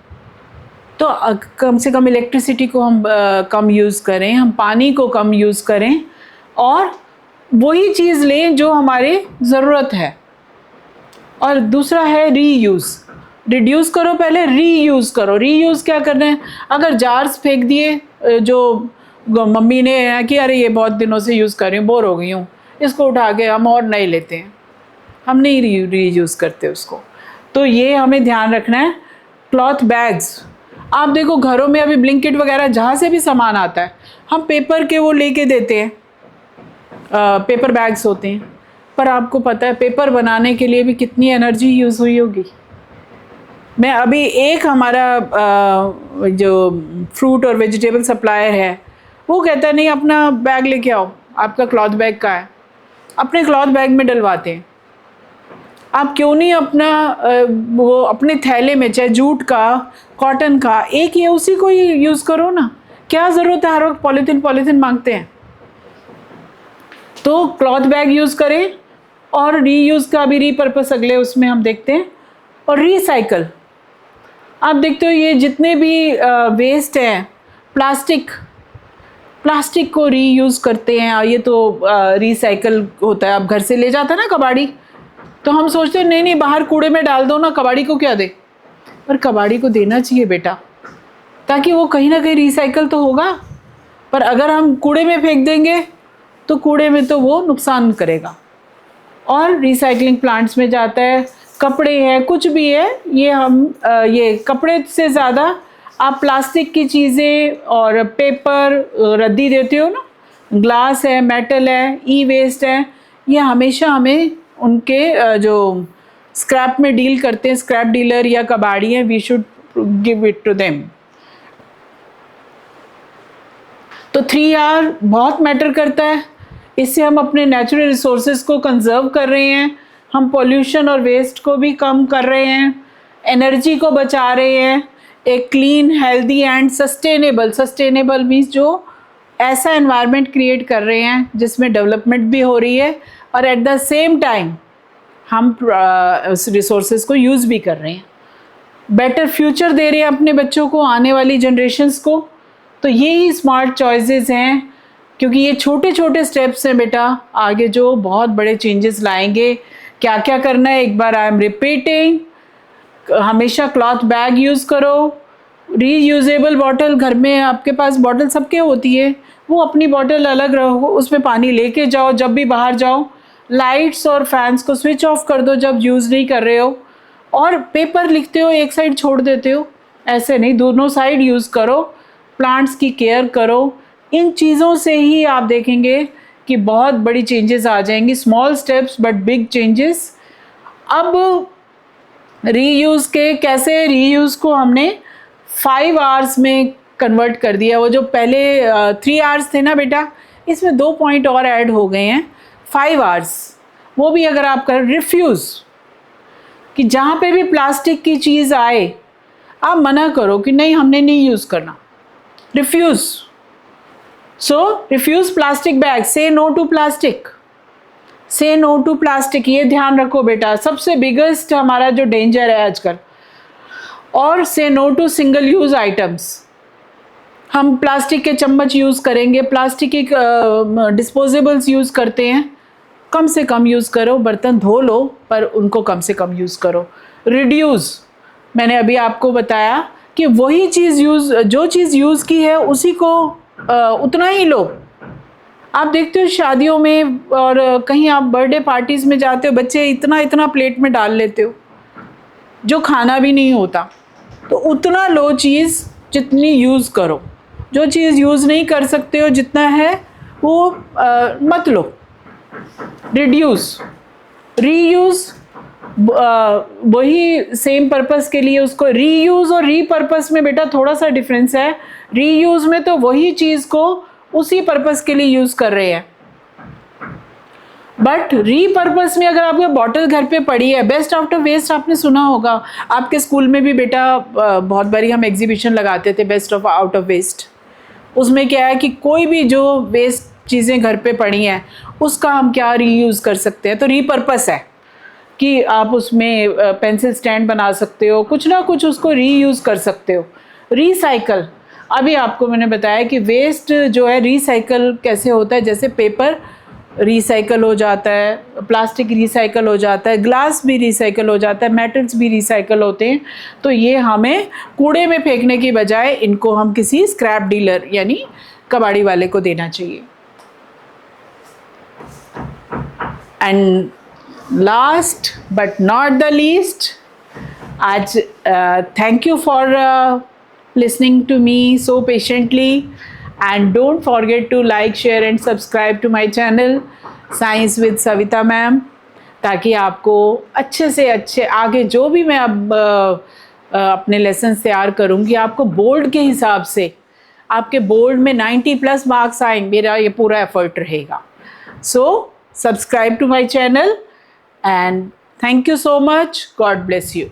तो कम से कम इलेक्ट्रिसिटी को हम कम यूज़ करें, हम पानी को कम यूज़ करें, और वही चीज़ लें जो हमारे ज़रूरत है। और दूसरा है रीयूज़। रिड्यूस करो पहले, रीयूज़ करो। रीयूज़ क्या करना है? अगर जार्स फेंक दिए जो मम्मी ने कि अरे ये बहुत दिनों से यूज़ कर रही हूँ, बोर हो गई हूँ, इसको उठा के हम और नए लेते हैं, हम नहीं रीयूज़ करते उसको। तो ये हमें ध्यान रखना है। क्लॉथ बैग्स, आप देखो घरों में अभी ब्लिंकिट वगैरह जहाँ से भी सामान आता है, हम पेपर के वो लेके देते हैं, पेपर बैग्स होते हैं। पर आपको पता है पेपर बनाने के लिए भी कितनी एनर्जी यूज़ हुई होगी। मैं अभी एक हमारा जो फ्रूट और वेजिटेबल सप्लायर है, वो कहता है नहीं अपना बैग लेके आओ, आपका क्लॉथ बैग का है, अपने क्लॉथ बैग में डलवाते हैं। आप क्यों नहीं अपना वो अपने थैले में, चाहे जूट का, कॉटन का, एक ही उसी को ही यूज़ करो ना। क्या ज़रूरत है हर वक्त पॉलीथीन मांगते हैं। तो क्लॉथ बैग यूज़ करें, और रीयूज़ का भी रीपर्पस अगले उसमें हम देखते हैं। और रिसाइकल, आप देखते हो ये जितने भी वेस्ट हैं, प्लास्टिक को रीयूज़ करते हैं। ये तो रिसाइकल होता है। आप घर से ले जाता है ना कबाड़ी, तो हम सोचते हैं नहीं बाहर कूड़े में डाल दो ना, कबाड़ी को क्या दे, पर कबाड़ी को देना चाहिए बेटा, ताकि वो कहीं ना कहीं रिसाइकल तो होगा। पर अगर हम कूड़े में फेंक देंगे तो कूड़े में तो वो नुकसान करेगा। और रिसाइकलिंग प्लांट्स में जाता है, कपड़े हैं, कुछ भी है, ये हम ये कपड़े से ज़्यादा आप प्लास्टिक की चीज़ें और पेपर रद्दी देते हो ना, ग्लास है, मेटल है, ई वेस्ट है, ये हमेशा हमें उनके जो स्क्रैप में डील करते हैं, स्क्रैप डीलर या कबाड़ी हैं, we should give it to them. तो 3R बहुत मैटर करता है। इससे हम अपने नेचुरल रिसोर्सेज को कंजर्व कर रहे हैं, हम पॉल्यूशन और वेस्ट को भी कम कर रहे हैं, एनर्जी को बचा रहे हैं, एक clean, healthy and sustainable means जो ऐसा एनवायरनमेंट क्रिएट कर रहे हैं जिसमें डेवलपमेंट भी हो रही है और एट द सेम टाइम हम रिसोर्सेज को यूज़ भी कर रहे हैं, बेटर फ्यूचर दे रहे हैं अपने बच्चों को, आने वाली जनरेशन्स को। तो यही स्मार्ट चॉइसेस हैं, क्योंकि ये छोटे छोटे स्टेप्स हैं बेटा, आगे जो बहुत बड़े चेंजेस लाएंगे। क्या क्या करना है एक बार आई एम रिपीटिंग, हमेशा क्लॉथ बैग यूज़ करो, रीयूजेबल बॉटल, घर में आपके पास बॉटल सबके होती है, वो अपनी बॉटल अलग रहो, उसमें पानी लेके जाओ जब भी बाहर जाओ। लाइट्स और फैंस को स्विच ऑफ कर दो जब यूज़ नहीं कर रहे हो। और पेपर लिखते हो एक साइड छोड़ देते हो, ऐसे नहीं, दोनों साइड यूज़ करो, प्लांट्स की केयर करो। इन चीज़ों से ही आप देखेंगे कि बहुत बड़ी चेंजेस आ जाएंगी, small steps but big changes. अब रीयूज़ के कैसे, रीयूज़ को हमने 5 आवर्स में कन्वर्ट कर दिया। वो जो पहले 3 आवर्स थे ना बेटा, इसमें 2 पॉइंट और ऐड हो गए हैं, 5 आवर्स। वो भी अगर आप कर रिफ्यूज़, कि जहाँ पे भी प्लास्टिक की चीज़ आए आप मना करो कि नहीं हमने नहीं यूज़ करना, रिफ्यूज़। सो रिफ्यूज़ प्लास्टिक बैग, से नो टू प्लास्टिक, से नो टू प्लास्टिक, ये ध्यान रखो बेटा, सबसे बिगेस्ट हमारा जो डेंजर है आजकल। और say no to single use items, हम प्लास्टिक के चम्मच यूज़ करेंगे, प्लास्टिक के डिस्पोजेबल्स यूज़ करते हैं, कम से कम यूज़ करो, बर्तन धो लो पर उनको कम से कम यूज़ करो। रिड्यूस, मैंने अभी आपको बताया कि वही चीज़ जो चीज़ यूज़ की है उसी को उतना ही लो। आप देखते हो शादियों में और कहीं आप बर्थडे पार्टीज़ में जाते हो, बच्चे इतना इतना प्लेट में डाल लेते हो जो खाना भी नहीं होता। तो उतना लो चीज़ जितनी यूज़ करो, जो चीज़ यूज़ नहीं कर सकते हो जितना है वो मत लो। रिड्यूस, रीयूज़, वही सेम पर्पस के लिए उसको रीयूज़ और रीपर्पस में बेटा थोड़ा सा डिफरेंस है। रीयूज़ में तो वही चीज़ को उसी पर्पस के लिए यूज़ कर रहे हैं, बट रीपर्पस में अगर आपके बॉटल घर पे पड़ी है, बेस्ट आउट ऑफ वेस्ट आपने सुना होगा, आपके स्कूल में भी बेटा बहुत बारी हम एग्जीबिशन लगाते थे best of out of waste. उसमें क्या है कि कोई भी जो वेस्ट चीज़ें घर पे पड़ी हैं उसका हम क्या रीयूज़ कर सकते हैं। तो रीपर्पस है कि आप उसमें पेंसिल स्टैंड बना सकते हो, कुछ ना कुछ उसको रीयूज़ कर सकते हो। रिसाइकल, अभी आपको मैंने बताया कि वेस्ट जो है रिसाइकल कैसे होता है, जैसे पेपर रिसाइकल हो जाता है, प्लास्टिक रिसाइकल हो जाता है, ग्लास भी रिसाइकल हो जाता है, मेटल्स भी रिसाइकल होते हैं। तो ये हमें कूड़े में फेंकने की बजाय इनको हम किसी स्क्रैप डीलर यानी कबाड़ी वाले को देना चाहिए। And last but not the least, आज thank you for listening to me so patiently, and don't forget to like, share and subscribe to my channel Science with Savita Ma'am, ताकि आपको अच्छे से अच्छे आगे जो भी मैं अब अपने लेसन्स तैयार करूँगी आपको बोर्ड के हिसाब से, आपके बोर्ड में 90+ मार्क्स आएंगे, मेरा ये पूरा एफर्ट रहेगा। So subscribe to my channel and thank you so much, God bless you.